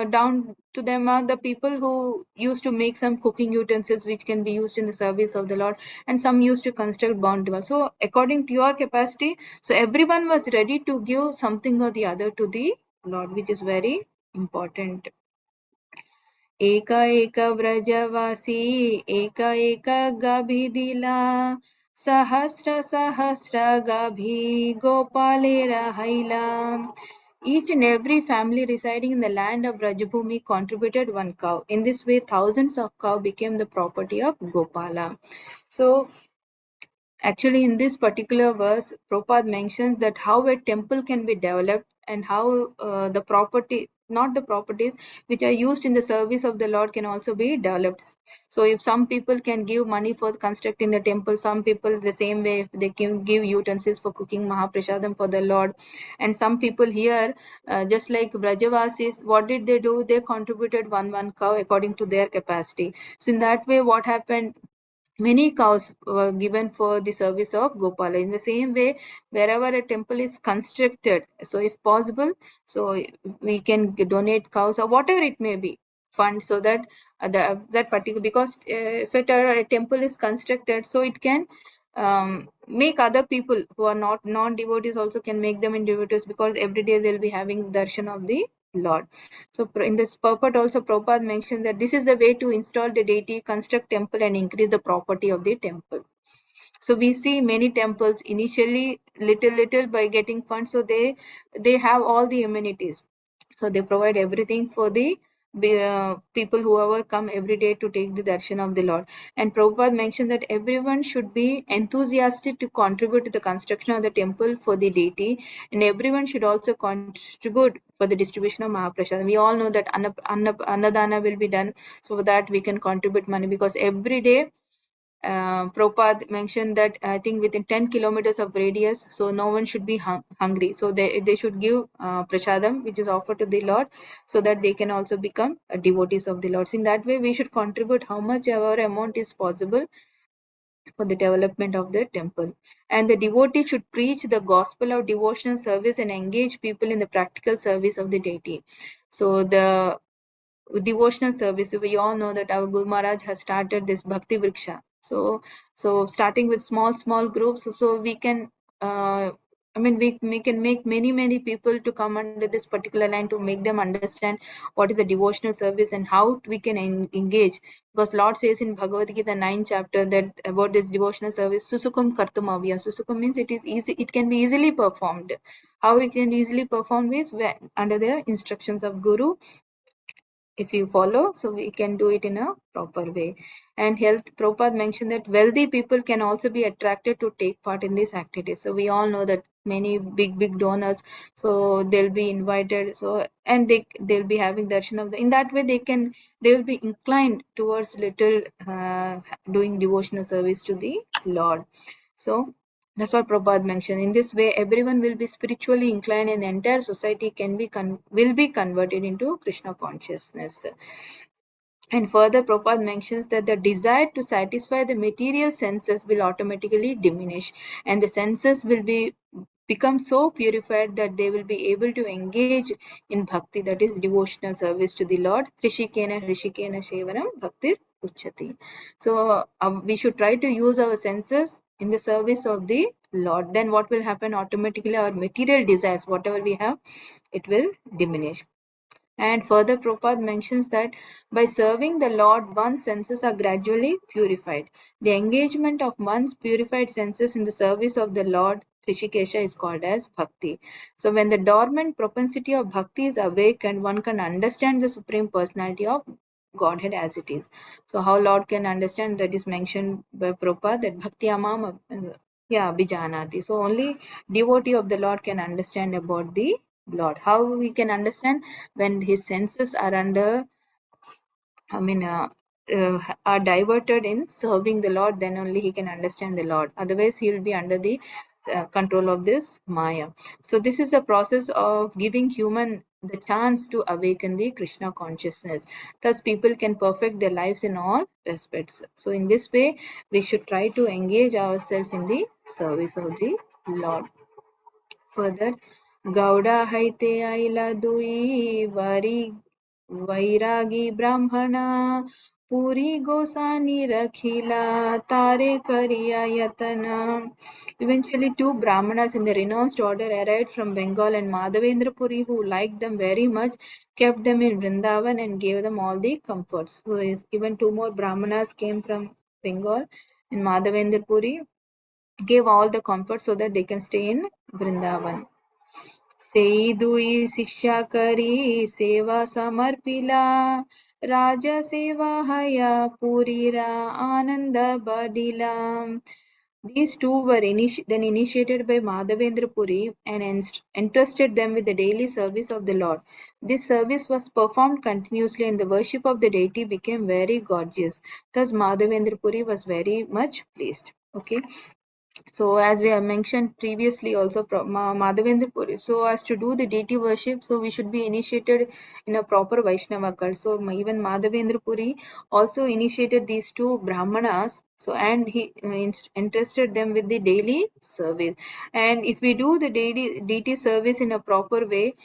[SPEAKER 2] down to them are the people who used to make some cooking utensils which can be used in the service of the Lord, and some used to construct boundary walls. So according to your capacity, so everyone was ready to give something or the other to the Lord, which is very important. एका एक व्रजवासी एका एक गाभी दिला सहस्र सहस्र गाभी Gopale rahila. Each and every family residing in the land of Rajabhumi contributed one cow. In this way, thousands of cows became the property of Gopala. So, actually, in this particular verse, Prabhupada mentions that how a temple can be developed and how the property, not the properties which are used in the service of the Lord, can also be developed. So, if some people can give money for constructing the temple, some people the same way, if they can give utensils for cooking Mahaprasadam for the Lord, and some people here, just like Brajavasis, what did they do? They contributed one cow according to their capacity. So, in that way, what happened? many cows were given for the service of Gopala. In the same way, wherever a temple is constructed, so if possible, so we can donate cows or whatever it may be, fund, so that that particular, because if a temple is constructed, so it can make other people who are not non-devotees also can make them in devotees, because every day they'll be having darshan of the Lord. So in this purport also, Prabhupada mentioned that this is the way to install the deity, construct temple and increase the property of the temple. So we see many temples initially little by getting funds, so they have all the amenities. So they provide everything for the people whoever come every day to take the darshan of the Lord. And Prabhupada mentioned that everyone should be enthusiastic to contribute to the construction of the temple for the deity, and everyone should also contribute for the distribution of Mahaprasad. We all know that Annadana will be done, so that we can contribute money, because every day Prabhupada mentioned that I think within 10 kilometers of radius, so no one should be hungry. So they should give prasadam, which is offered to the Lord, so that they can also become devotees of the Lord. So in that way, we should contribute how much our amount is possible for the development of the temple. And the devotee should preach the gospel of devotional service and engage people in the practical service of the deity. So the devotional service, we all know that our Guru Maharaj has started this Bhakti Vriksha. So starting with small groups, so we can we can make many people to come under this particular line, to make them understand what is the devotional service and how we can engage. Because Lord says in Bhagavad Gita 9th chapter that about this devotional service, Susukum Kartum Avya. Susukum means it is easy, it can be easily performed. How it can easily perform is under the instructions of Guru, if you follow, so we can do it in a proper way. And health, Prabhupada mentioned that wealthy people can also be attracted to take part in this activity. So we all know that many big donors, so they'll be invited, so and they'll be having darshan of the, in that way they will be inclined towards little doing devotional service to the Lord. So that's what Prabhupada mentioned. In this way, everyone will be spiritually inclined, and the entire society will be converted into Krishna consciousness. And further, Prabhupada mentions that the desire to satisfy the material senses will automatically diminish, and the senses will become so purified that they will be able to engage in bhakti, that is devotional service to the Lord. Hrishikena Shevanam Bhaktir Uchati. So we should try to use our senses in the service of the Lord. Then what will happen? Automatically our material desires, whatever we have, it will diminish. And further, Prabhupada mentions that by serving the Lord, one's senses are gradually purified. The engagement of one's purified senses in the service of the Lord, Rishikesha, is called as bhakti. So when the dormant propensity of bhakti is awakened, one can understand the Supreme Personality of Godhead as it is. So how Lord can understand, that is mentioned by Prabhupada, that bhakti amam, bijanati. So only devotee of the Lord can understand about the Lord. How we can understand? When his senses are under, I mean, are diverted in serving the Lord, then only he can understand the Lord. Otherwise, he will be under the control of this Maya. So this is the process of giving human the chance to awaken the Krishna consciousness. Thus, people can perfect their lives in all respects. So in this way, we should try to engage ourselves in the service of the Lord. Further, Gauda haite aila dui vairagi brahmana puri gosani rakhila tare kariya yatana. Eventually, two Brahmanas in the renounced order arrived from Bengal, and Madhavendra Puri, who liked them very much, kept them in Vrindavan and gave them all the comforts. So, even two more Brahmanas came from Bengal, and Madhavendra Puri gave all the comfort so that they can stay in Vrindavan. सेई दुई शिष्या करी सेवा समर्पिला राजा सेवा हया पुरीरा आनंद बडिला. These two were then initiated by Madhavendra Puri and entrusted them with the daily service of the Lord. This service was performed continuously, and the worship of the deity became very gorgeous. Thus Madhavendra Puri was very much pleased. Okay. So as we have mentioned previously also, Madhavendra Puri, so as to do the deity worship, so we should be initiated in a proper Vaishnava cult. So even Madhavendra Puri also initiated these two Brahmanas, so and he entrusted them with the daily service. And if we do the daily deity service in a proper way,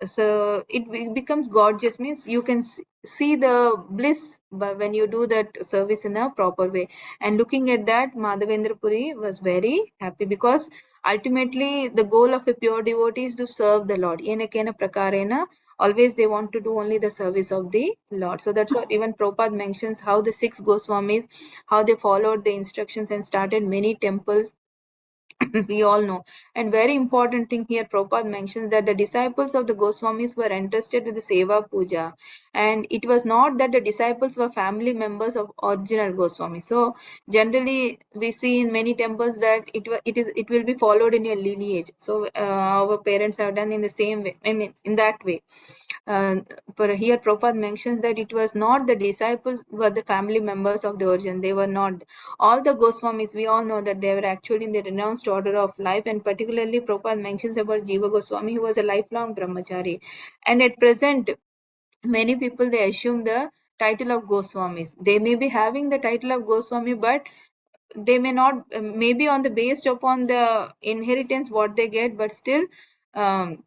[SPEAKER 2] so it becomes gorgeous, means you can see the bliss when you do that service in a proper way. And looking at that, Madhavendra Puri was very happy, because ultimately the goal of a pure devotee is to serve the Lord. Yenakena prakarena, always they want to do only the service of the Lord. So that's what even Prabhupada mentions, how the six Goswamis, how they followed the instructions and started many temples. We all know. And very important thing here, Prabhupada mentions that the disciples of the Goswamis were entrusted with the Seva Puja. And it was not that the disciples were family members of original Goswami. So generally we see in many temples that it will be followed in your lineage. So our parents have done in the same way, I mean in that way. But here Prabhupada mentions that it was not the disciples were the family members of the origin. They were not. All the Goswamis, we all know that they were actually in the renounced order of life, and particularly Prabhupada mentions about Jiva Goswami, who was a lifelong brahmachari. And at present, many people they assume the title of Goswamis. They may be having the title of Goswami, but they may not, maybe on the based upon the inheritance what they get, but still um,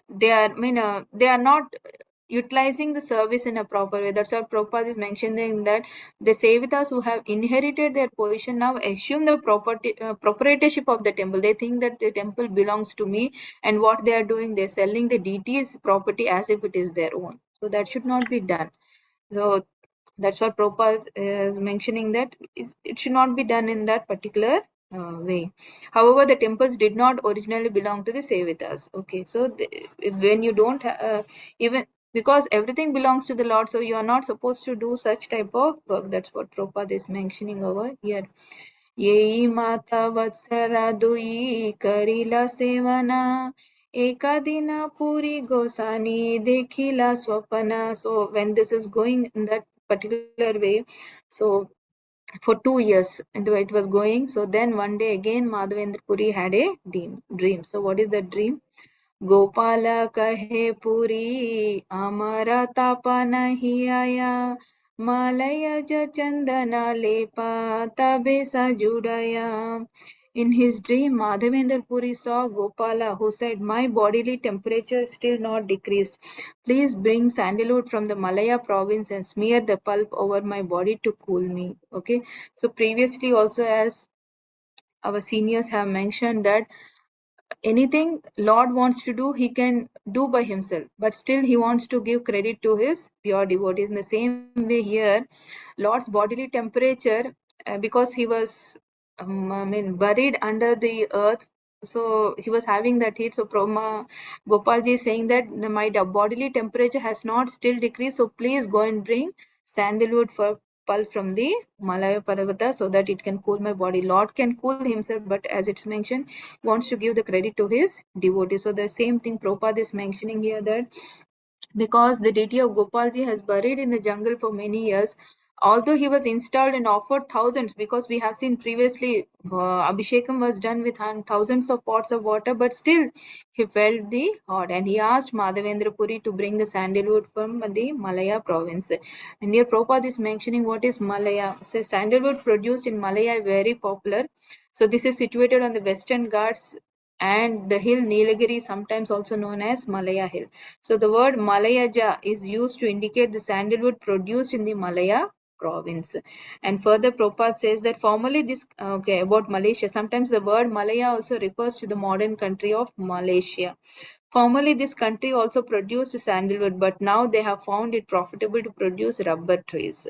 [SPEAKER 2] they are, I mean, they are not utilizing the service in a proper way. That's what Prabhupada is mentioning, that the Sevitas who have inherited their position now assume the proprietorship of the temple. They think that the temple belongs to me, and what they are doing, they're selling the deity's property as if it is their own. So that should not be done. So that's what Prabhupada is mentioning, that it should not be done in that particular way. However, the temples did not originally belong to the Sevitas. Okay, so when you don't even, because everything belongs to the Lord, so you are not supposed to do such type of work. That's what Prabhupada is mentioning over here. येई माता वत्सरा दुई करिला सेवना एका दिना पुरी गोसानी देखिला Swapna. So when this is going in that particular way, so for 2 years and it was going, so then one day again Madhavendra Puri had a dream. So what is the dream? Gopal कहे पुरी अमरा तापा नहीं आया मालय ज चंदना लेपा तबे सा जुड़ाया. In his dream, Madhavendra Puri saw Gopala, who said, "My bodily temperature is still not decreased. Please bring sandalwood from the Malaya province and smear the pulp over my body to cool me." Okay. So previously also, as our seniors have mentioned, that anything Lord wants to do, he can do by himself, but still he wants to give credit to his pure devotees. In the same way here, Lord's bodily temperature, because he was, I mean, buried under the earth, so he was having that heat. So Gopalji is saying that my bodily temperature has not still decreased, so please go and bring sandalwood for pulp from the Malaya Parvata so that it can cool my body. Lord can cool himself, but as it's mentioned, wants to give the credit to his devotee. So the same thing Prabhupada is mentioning here, that because the deity of Gopalji has buried in the jungle for many years, although he was installed and offered thousands, because we have seen previously Abhishekam was done with thousands of pots of water, but still he felt the hot, and he asked Madhavendra Puri to bring the sandalwood from the Malaya province. And here Prabhupada is mentioning what is Malaya. So sandalwood produced in Malaya is very popular. So this is situated on the western Ghats and the hill Nilagiri, sometimes also known as Malaya Hill. So the word Malayaja is used to indicate the sandalwood produced in the Malaya province. And further Prabhupada says that formerly this, okay, about Malaysia, sometimes the word Malaya also refers to the modern country of Malaysia. Formerly this country also produced sandalwood, but now they have found it profitable to produce rubber trees.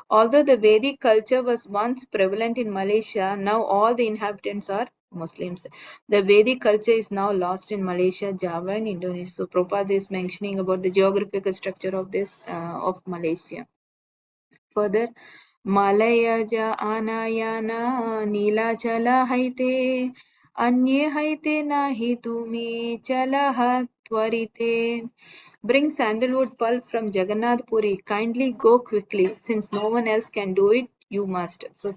[SPEAKER 2] Although the Vedic culture was once prevalent in Malaysia, now all the inhabitants are Muslims. The Vedic culture is now lost in Malaysia, Java, and Indonesia. So Prabhupada is mentioning about the geographical structure of this of Malaysia. Further, Malayaja Anayana Nilachala Haite Anye Haite Nahi Tumi Chalaha Twarite. Bring sandalwood pulp from Jagannath Puri. Kindly go quickly, since no one else can do it. You must. So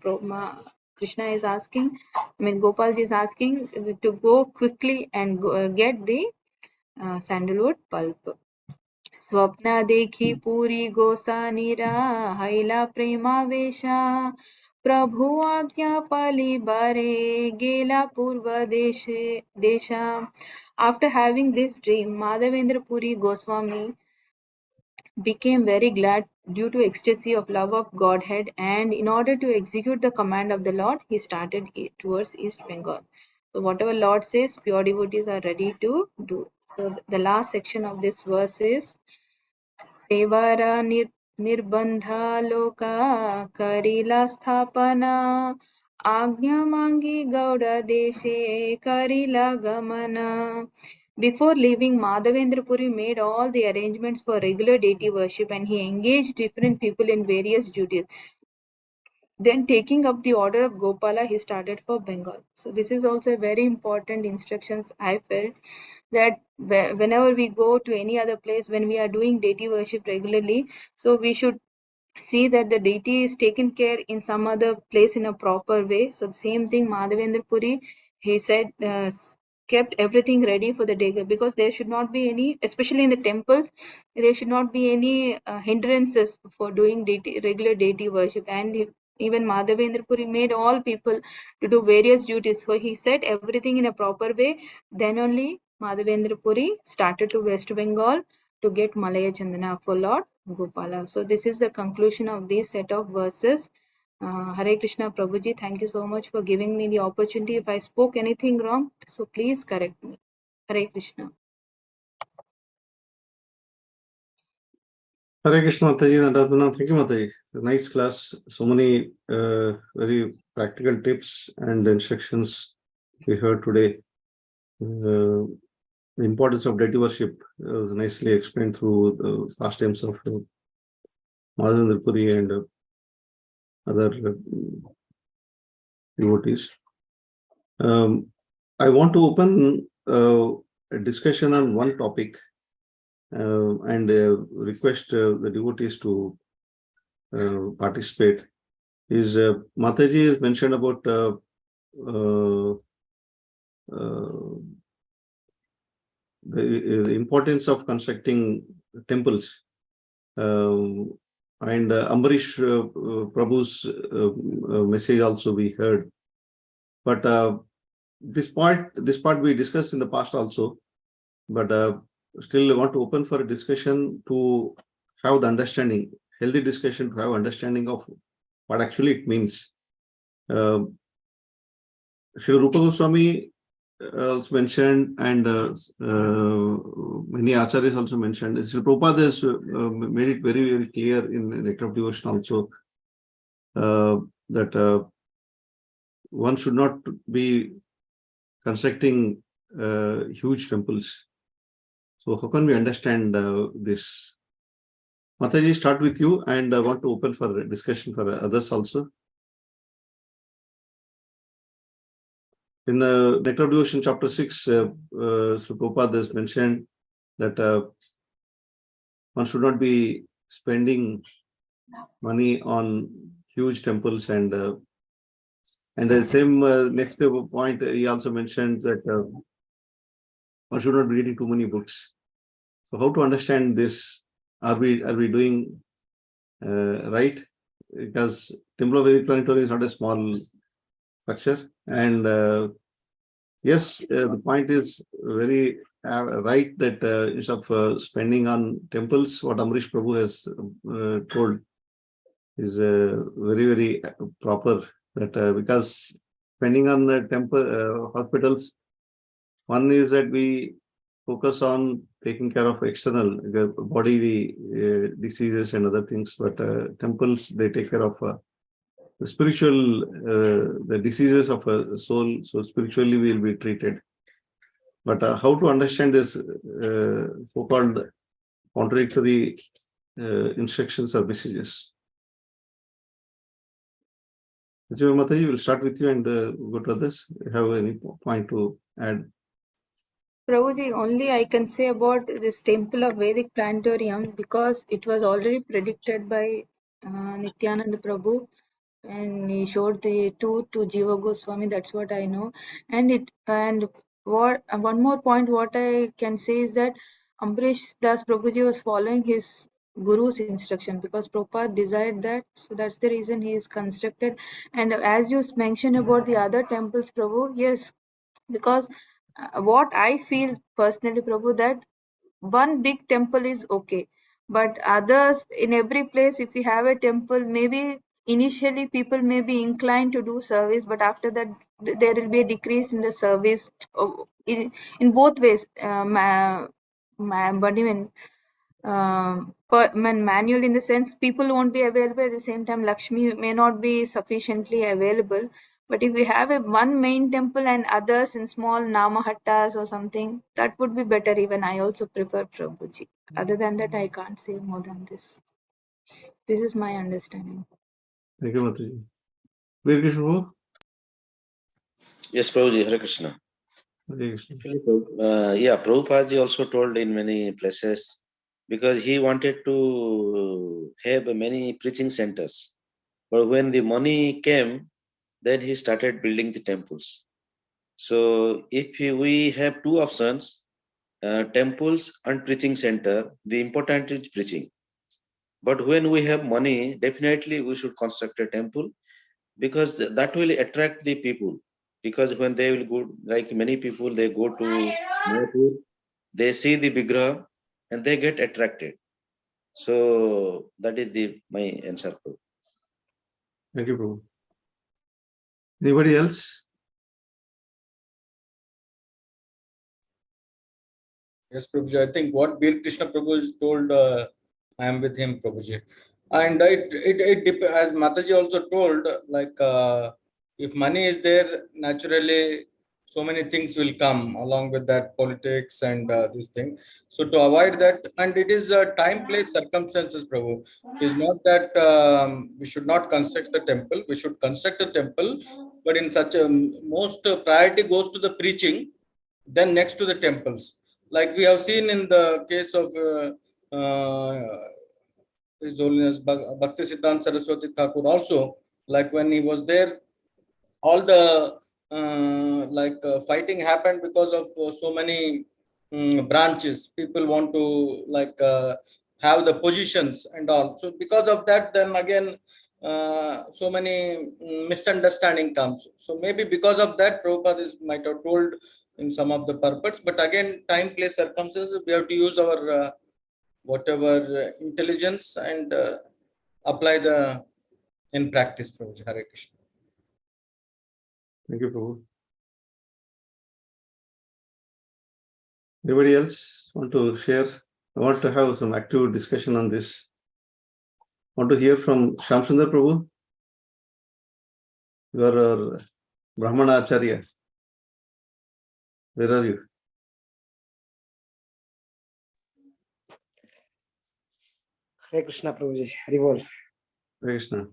[SPEAKER 2] Krishna is asking, Gopalji is asking to go quickly and get the sandalwood pulp. स्वप्न देखी पूरी गोसानीरा हैला प्रेमावेशा प्रभु आज्ञा पली बारे गेला पूर्व देशा. After having this dream, Madhavendra Puri Goswami became very glad due to ecstasy of love of Godhead, and in order to execute the command of the Lord, he started towards East Bengal. So whatever Lord says, pure devotees are ready to do. So the last section of this verse is सेवार निर्बंधालोका करिला स्थापना आज्ञा मांगी गौड़ देशे करिला गमना. Before leaving, Madhavendra Puri made all the arrangements for regular deity worship, and he engaged different people in various duties. Then, taking up the order of Gopala, he started for Bengal. So this is also a very important instructions I felt, that whenever we go to any other place, when we are doing deity worship regularly, so we should see that the deity is taken care in some other place in a proper way. So the same thing Madhavendra Puri, he said, kept everything ready for the day, because there should not be any, especially in the temples, there should not be any hindrances for doing regular deity worship. And even Madhavendra Puri made all people to do various duties. So he set everything in a proper way. Then only Madhavendra Puri started to West Bengal to get Malaya Chandana for Lord Gopala. So this is the conclusion of this set of verses. Hare Krishna Prabhuji, thank you so much for giving me the opportunity. If I spoke anything wrong, so please correct me. Hare Krishna.
[SPEAKER 1] Hare Krishna, Mataji and Radhana. Thank you, Mataji. Nice class. So many very practical tips and instructions we heard today. The importance of deity worship was nicely explained through the pastimes of Madhavendra Puri and other devotees. I want to open a discussion on one topic and request the devotees to participate. Is Mataji has mentioned about the importance of constructing temples, and Ambarish Prabhu's message also we heard. But this part we discussed in the past also, but still I want to open for a discussion to have the understanding, healthy discussion, to have understanding of what actually it means. Srila Rupa Goswami also mentioned, and many acharyas also mentioned. Srila Prabhupada has made it very, very clear in Nectar of Devotion also, that one should not be constructing huge temples. So how can we understand this? Mataji, start with you, and I want to open for discussion for others also. In Nectar of Devotion, chapter 6, Srila Prabhupada has mentioned that one should not be spending money on huge temples, and the same next point he also mentioned that one should not be reading too many books. So how to understand this? Are we doing right? Because Temple of Vedic Planetarium is not a small structure, and yes, the point is very right, that instead of spending on temples, what Amrish Prabhu has told is very, very proper. That because spending on the temple hospitals, one is that we focus on taking care of external body diseases and other things, but temples, they take care of the spiritual, the diseases of a soul. So spiritually we will be treated. But how to understand this so-called contradictory instructions or messages? Mataji, we'll start with you and go to others. Have any point to add?
[SPEAKER 2] Prabhuji, only I can say about this temple of Vedic Planetarium, because it was already predicted by Nityananda Prabhu. and he showed the tour to Jiva Goswami. That's what I know. And what one more point what I can say is that Ambrish Das Prabhuji was following his guru's instruction because Prabhupada desired that, so that's the reason he is constructed. And as you mentioned about the other temples, Prabhu, yes, because what I feel personally, Prabhu, that one big temple is okay, but others in every place, if we have a temple, maybe initially people may be inclined to do service, but after that there will be a decrease in the service in both ways. But even manual in the sense people won't be available at the same time. Lakshmi may not be sufficiently available. But if we have a one main temple and others in small namahattas or something, that would be better. Even I also prefer Prabhuji. Other than that, I can't say more than this. This is my understanding.
[SPEAKER 1] Thank you, Mataji. Veer Krishna Prabhu?
[SPEAKER 3] Yes, Prabhuji, Hare Krishna.
[SPEAKER 1] Hare Krishna.
[SPEAKER 3] Yeah, Prabhupada ji also told in many places because he wanted to have many preaching centers. But when the money came, then he started building the temples. So if we have two options, temples and preaching center, the important is preaching. But when we have money, definitely we should construct a temple because that will attract the people. Because when they will go, like many people, they go to Mayapur, they see the Vigraha and they get attracted. So that is my answer.
[SPEAKER 1] Thank you, Prabhu. Anybody else?
[SPEAKER 4] Yes, Prabhuji. I think what Bir Krishna Prabhu is told, I am with him, Prabhuji. And as Mataji also told, like if money is there, naturally so many things will come along with that, politics and this thing. So to avoid that, and it is time, place, circumstances, Prabhu. It is not that we should not construct the temple. We should construct a temple, but in such a most priority goes to the preaching, then next to the temples. Like we have seen in the case of His Holiness Bhakti Siddhanta Saraswati Thakur also, like when he was there, all the fighting happened because of so many branches. People want to have the positions and all. So because of that, then again, so many misunderstanding comes. So maybe because of that, Prabhupada might have told in some of the purports. But again, time, place, circumstances, we have to use our whatever intelligence and apply the in practice. Prabhuji. Hare Krishna.
[SPEAKER 1] Thank you, Prabhu. Anybody else want to share? I want to have some active discussion on this. Want to hear from Shamsundar Prabhu? You are our Brahmana Acharya. Where are you?
[SPEAKER 5] Hare Krishna Prabhuji. Hari Bol.
[SPEAKER 1] Hare Krishna.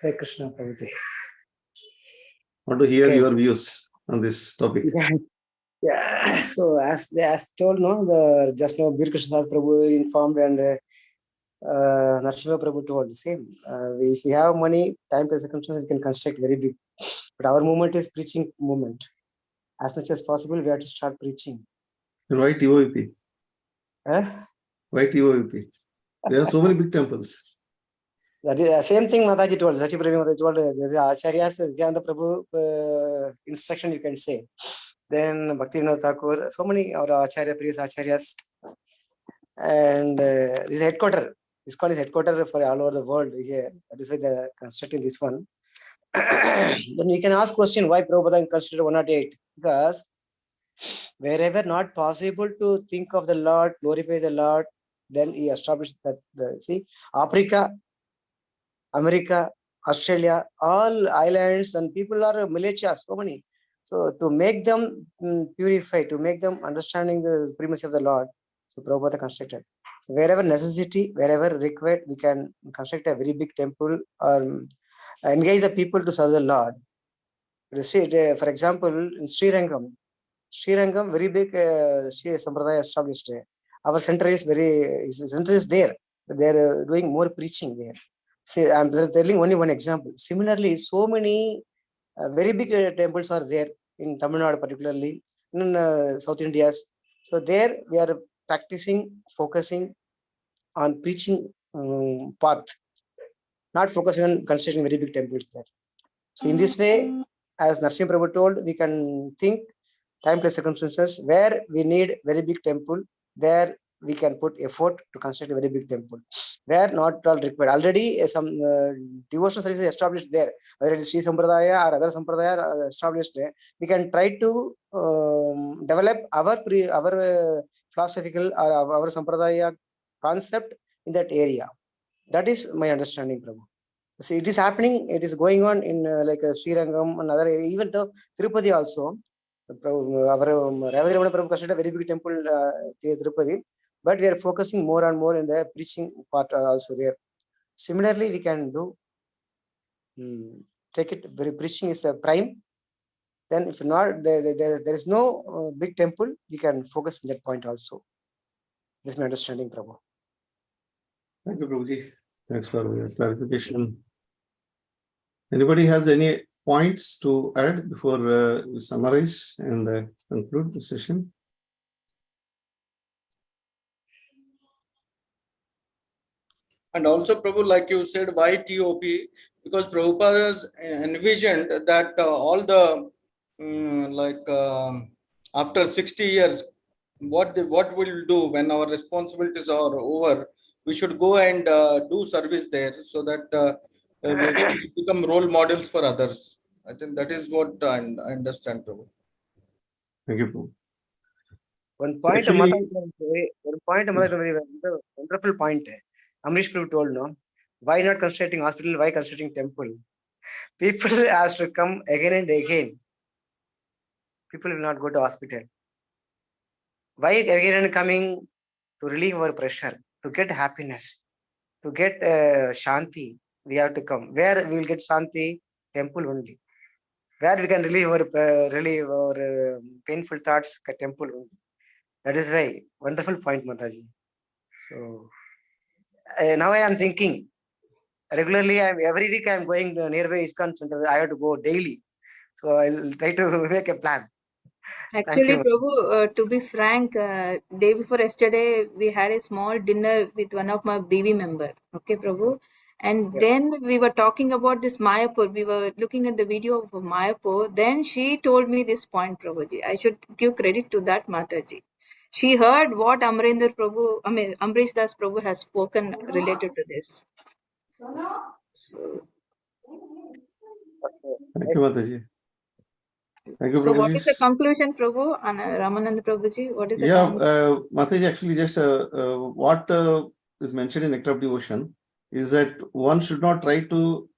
[SPEAKER 5] Hare Krishna Prabhuji.
[SPEAKER 1] Want to hear
[SPEAKER 5] Okay.
[SPEAKER 1] your views on this topic.
[SPEAKER 5] Yeah. So as told, no, just now Bir Krishna Prabhu informed and Narasimha Prabhu told the same. If we have money, time, place, circumstances, we can construct very big. But our movement is preaching movement. As much as possible, we have to start preaching.
[SPEAKER 1] And why TOVP? Why TOVP? There are so many big temples.
[SPEAKER 5] That is the same thing Mataji told. Sacipremi Mataji told. There is Acharyas, Nityananda Prabhu instruction, you can say. Then Bhakti Vinod Thakur, so many our Acharya, previous Acharyas. And this headquarter. This called is headquarter for all over the world here. That is why they are constructing this one. Then you can ask question why Prabhupada considered 108. Because wherever not possible to think of the Lord, glorify the Lord, then he established that. See, Africa, America, Australia, all islands and people are militia, so many. So to make them purify, to make them understanding the supremacy of the Lord, so Prabhupada constructed. Wherever necessity, wherever required, we can construct a very big temple or engage the people to serve the Lord. You see, for example, in Sri Rangam, very big Sri Sampradaya established. Our center is there. They are doing more preaching there. say, I'm telling only one example. Similarly, so many very big temples are there in Tamil Nadu, particularly in South India. So there we are practicing, focusing on preaching path, not focusing on constructing very big temples there. So in this way, as Narsimha Prabhu told, we can think time plus circumstances where we need very big temple, there we can put effort to construct a very big temple. Where not all required. Already some devotional services established there, whether it is Sri Sampradaya or other Sampradaya are established there. We can try to develop our philosophical or our Sampradaya concept in that area. That is my understanding, Prabhu. See, it is happening, it is going on in like Srirangam and other area, even to Tirupati also. Our Ravadi Ramana Prabhu constructed a very big temple Tirupati, but we are focusing more and more in the preaching part also there. Similarly, we can do take it, preaching is a prime. Then if not, there is no big temple, we can focus on that point also. This is my understanding, Prabhu.
[SPEAKER 1] Thank you, Prabhuji. Thanks for your clarification. Anybody has any points to add before we summarize and conclude the session?
[SPEAKER 4] And also, Prabhu, like you said, why TOP? Because Prabhupada has envisioned that all the after 60 years, what we'll do when our responsibilities are over, we should go and do service there, so that we become role models for others. I think that is what I understand, Prabhu.
[SPEAKER 1] Thank you, Prabhu.
[SPEAKER 5] One point,
[SPEAKER 1] So actually,
[SPEAKER 5] wonderful point. Amrish Prabhu told, no, why not constructing hospital? Why constructing temple? People has to come again and again. People will not go to hospital. Why again and coming? To relieve our pressure, to get happiness, to get shanti. We have to come. Where we will get shanti? Temple only. Where we can relieve our painful thoughts? Temple only. That is why wonderful point, Mataji. So now I am thinking regularly. Every week I am going to nearby ISKCON center. I have to go daily. So I'll try to make a plan.
[SPEAKER 2] Actually,
[SPEAKER 5] you.
[SPEAKER 2] Prabhu, to be frank, day before yesterday, we had a small dinner with one of my BV member. Okay, Prabhu. And
[SPEAKER 5] Yeah.
[SPEAKER 2] then we were talking about this Mayapur. We were looking at the video of Mayapur. Then she told me this point, Prabhuji. I should give credit to that Mataji. She heard what Amrinder Prabhu, I mean, Amrish Das Prabhu has spoken related to this. So,
[SPEAKER 1] thank you, Mataji. Thank you,
[SPEAKER 2] so what is the
[SPEAKER 1] Prabhuji.
[SPEAKER 2] conclusion, Prabhu? And Ramanand Prabhuji, what is the
[SPEAKER 1] Yeah,
[SPEAKER 2] conclusion?
[SPEAKER 1] Mataji, actually, just what is mentioned in Nectar of Devotion is that one should not try to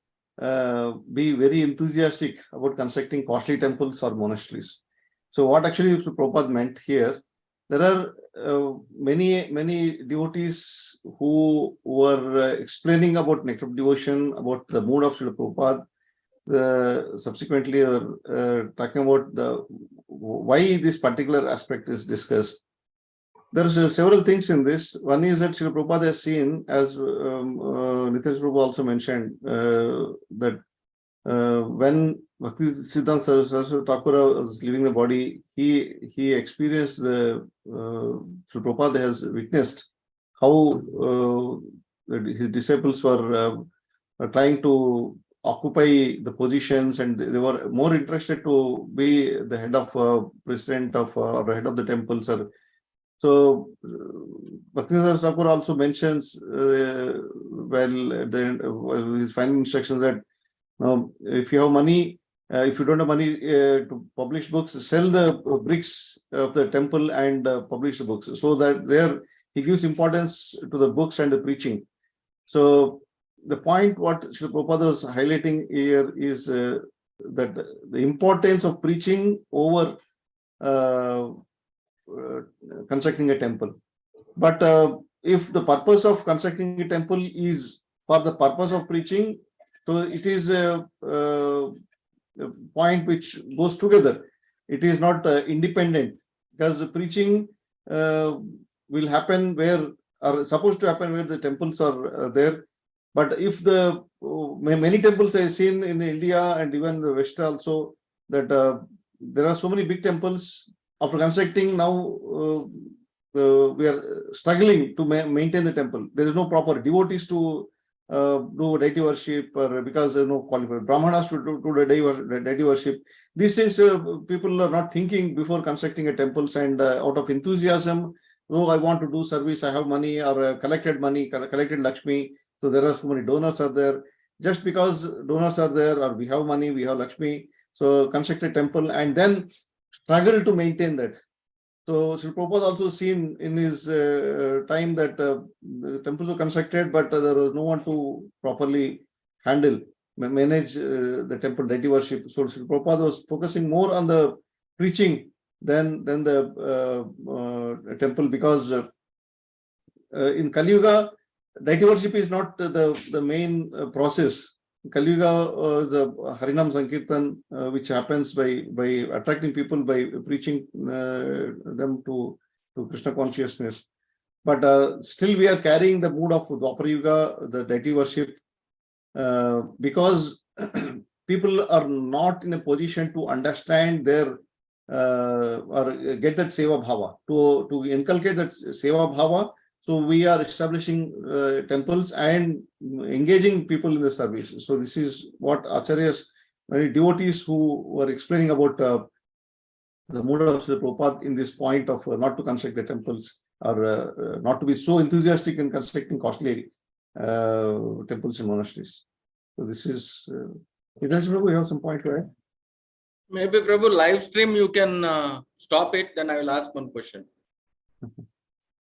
[SPEAKER 1] be very enthusiastic about constructing costly temples or monasteries. So what actually Prabhupada meant here, there are many devotees who were explaining about Nectar of Devotion, about the mood of Srila Prabhupada, subsequently talking about why this particular aspect is discussed. There are several things in this. One is that Srila Prabhupada has seen, as Nitesh Prabhu also mentioned, that when Bhaktisiddhanta Saraswati Thakur was leaving the body, he experienced Srila Prabhupada has witnessed how his disciples were trying to occupy the positions, and they were more interested to be the head of president of or head of the temples. So Bhaktisiddhanta Thakur also mentions his final instructions that if you have money, if you don't have money to publish books, sell the bricks of the temple and publish the books. So that there he gives importance to the books and the preaching. So the point what Srila Prabhupada is highlighting here is that the importance of preaching over constructing a temple. But if the purpose of constructing a temple is for the purpose of preaching, so it is a point which goes together. It is not independent, because the preaching will happen where are supposed to happen where the temples are there. But if the many temples I've seen in India and even the West also, that there are so many big temples after constructing now. We are struggling to maintain the temple. There is no proper devotees to do deity worship, or because there are no qualified brahmanas to do the deity worship. These things people are not thinking before constructing a temples, and out of enthusiasm, oh, I want to do service, I have money, or collected money, collected Lakshmi. So there are so many donors are there. Just because donors are there, or we have money, we have Lakshmi, so construct a temple and then struggle to maintain that. So Sri Prabhupada also seen in his time that the temples were constructed, but there was no one to properly manage the temple deity worship. So Sri Prabhupada was focusing more on the preaching than the temple, because in Kali Yuga, deity worship is not the main process. Kali Yuga is a Harinam Sankirtan, which happens by attracting people by preaching them to Krishna consciousness. But still we are carrying the mood of Dwapara Yuga, the deity worship, because people are not in a position to understand their or get that Seva Bhava, to inculcate that Seva Bhava. So we are establishing temples and engaging people in the service. So this is what Acharyas, many devotees who were explaining about the mood of Srila Prabhupada in this point of not to construct the temples, or not to be so enthusiastic in constructing costly temples and monasteries. So this is, Devidasi Prabhu, you have some point to add?
[SPEAKER 4] Maybe Prabhu, live stream you can stop it, then I will ask one question.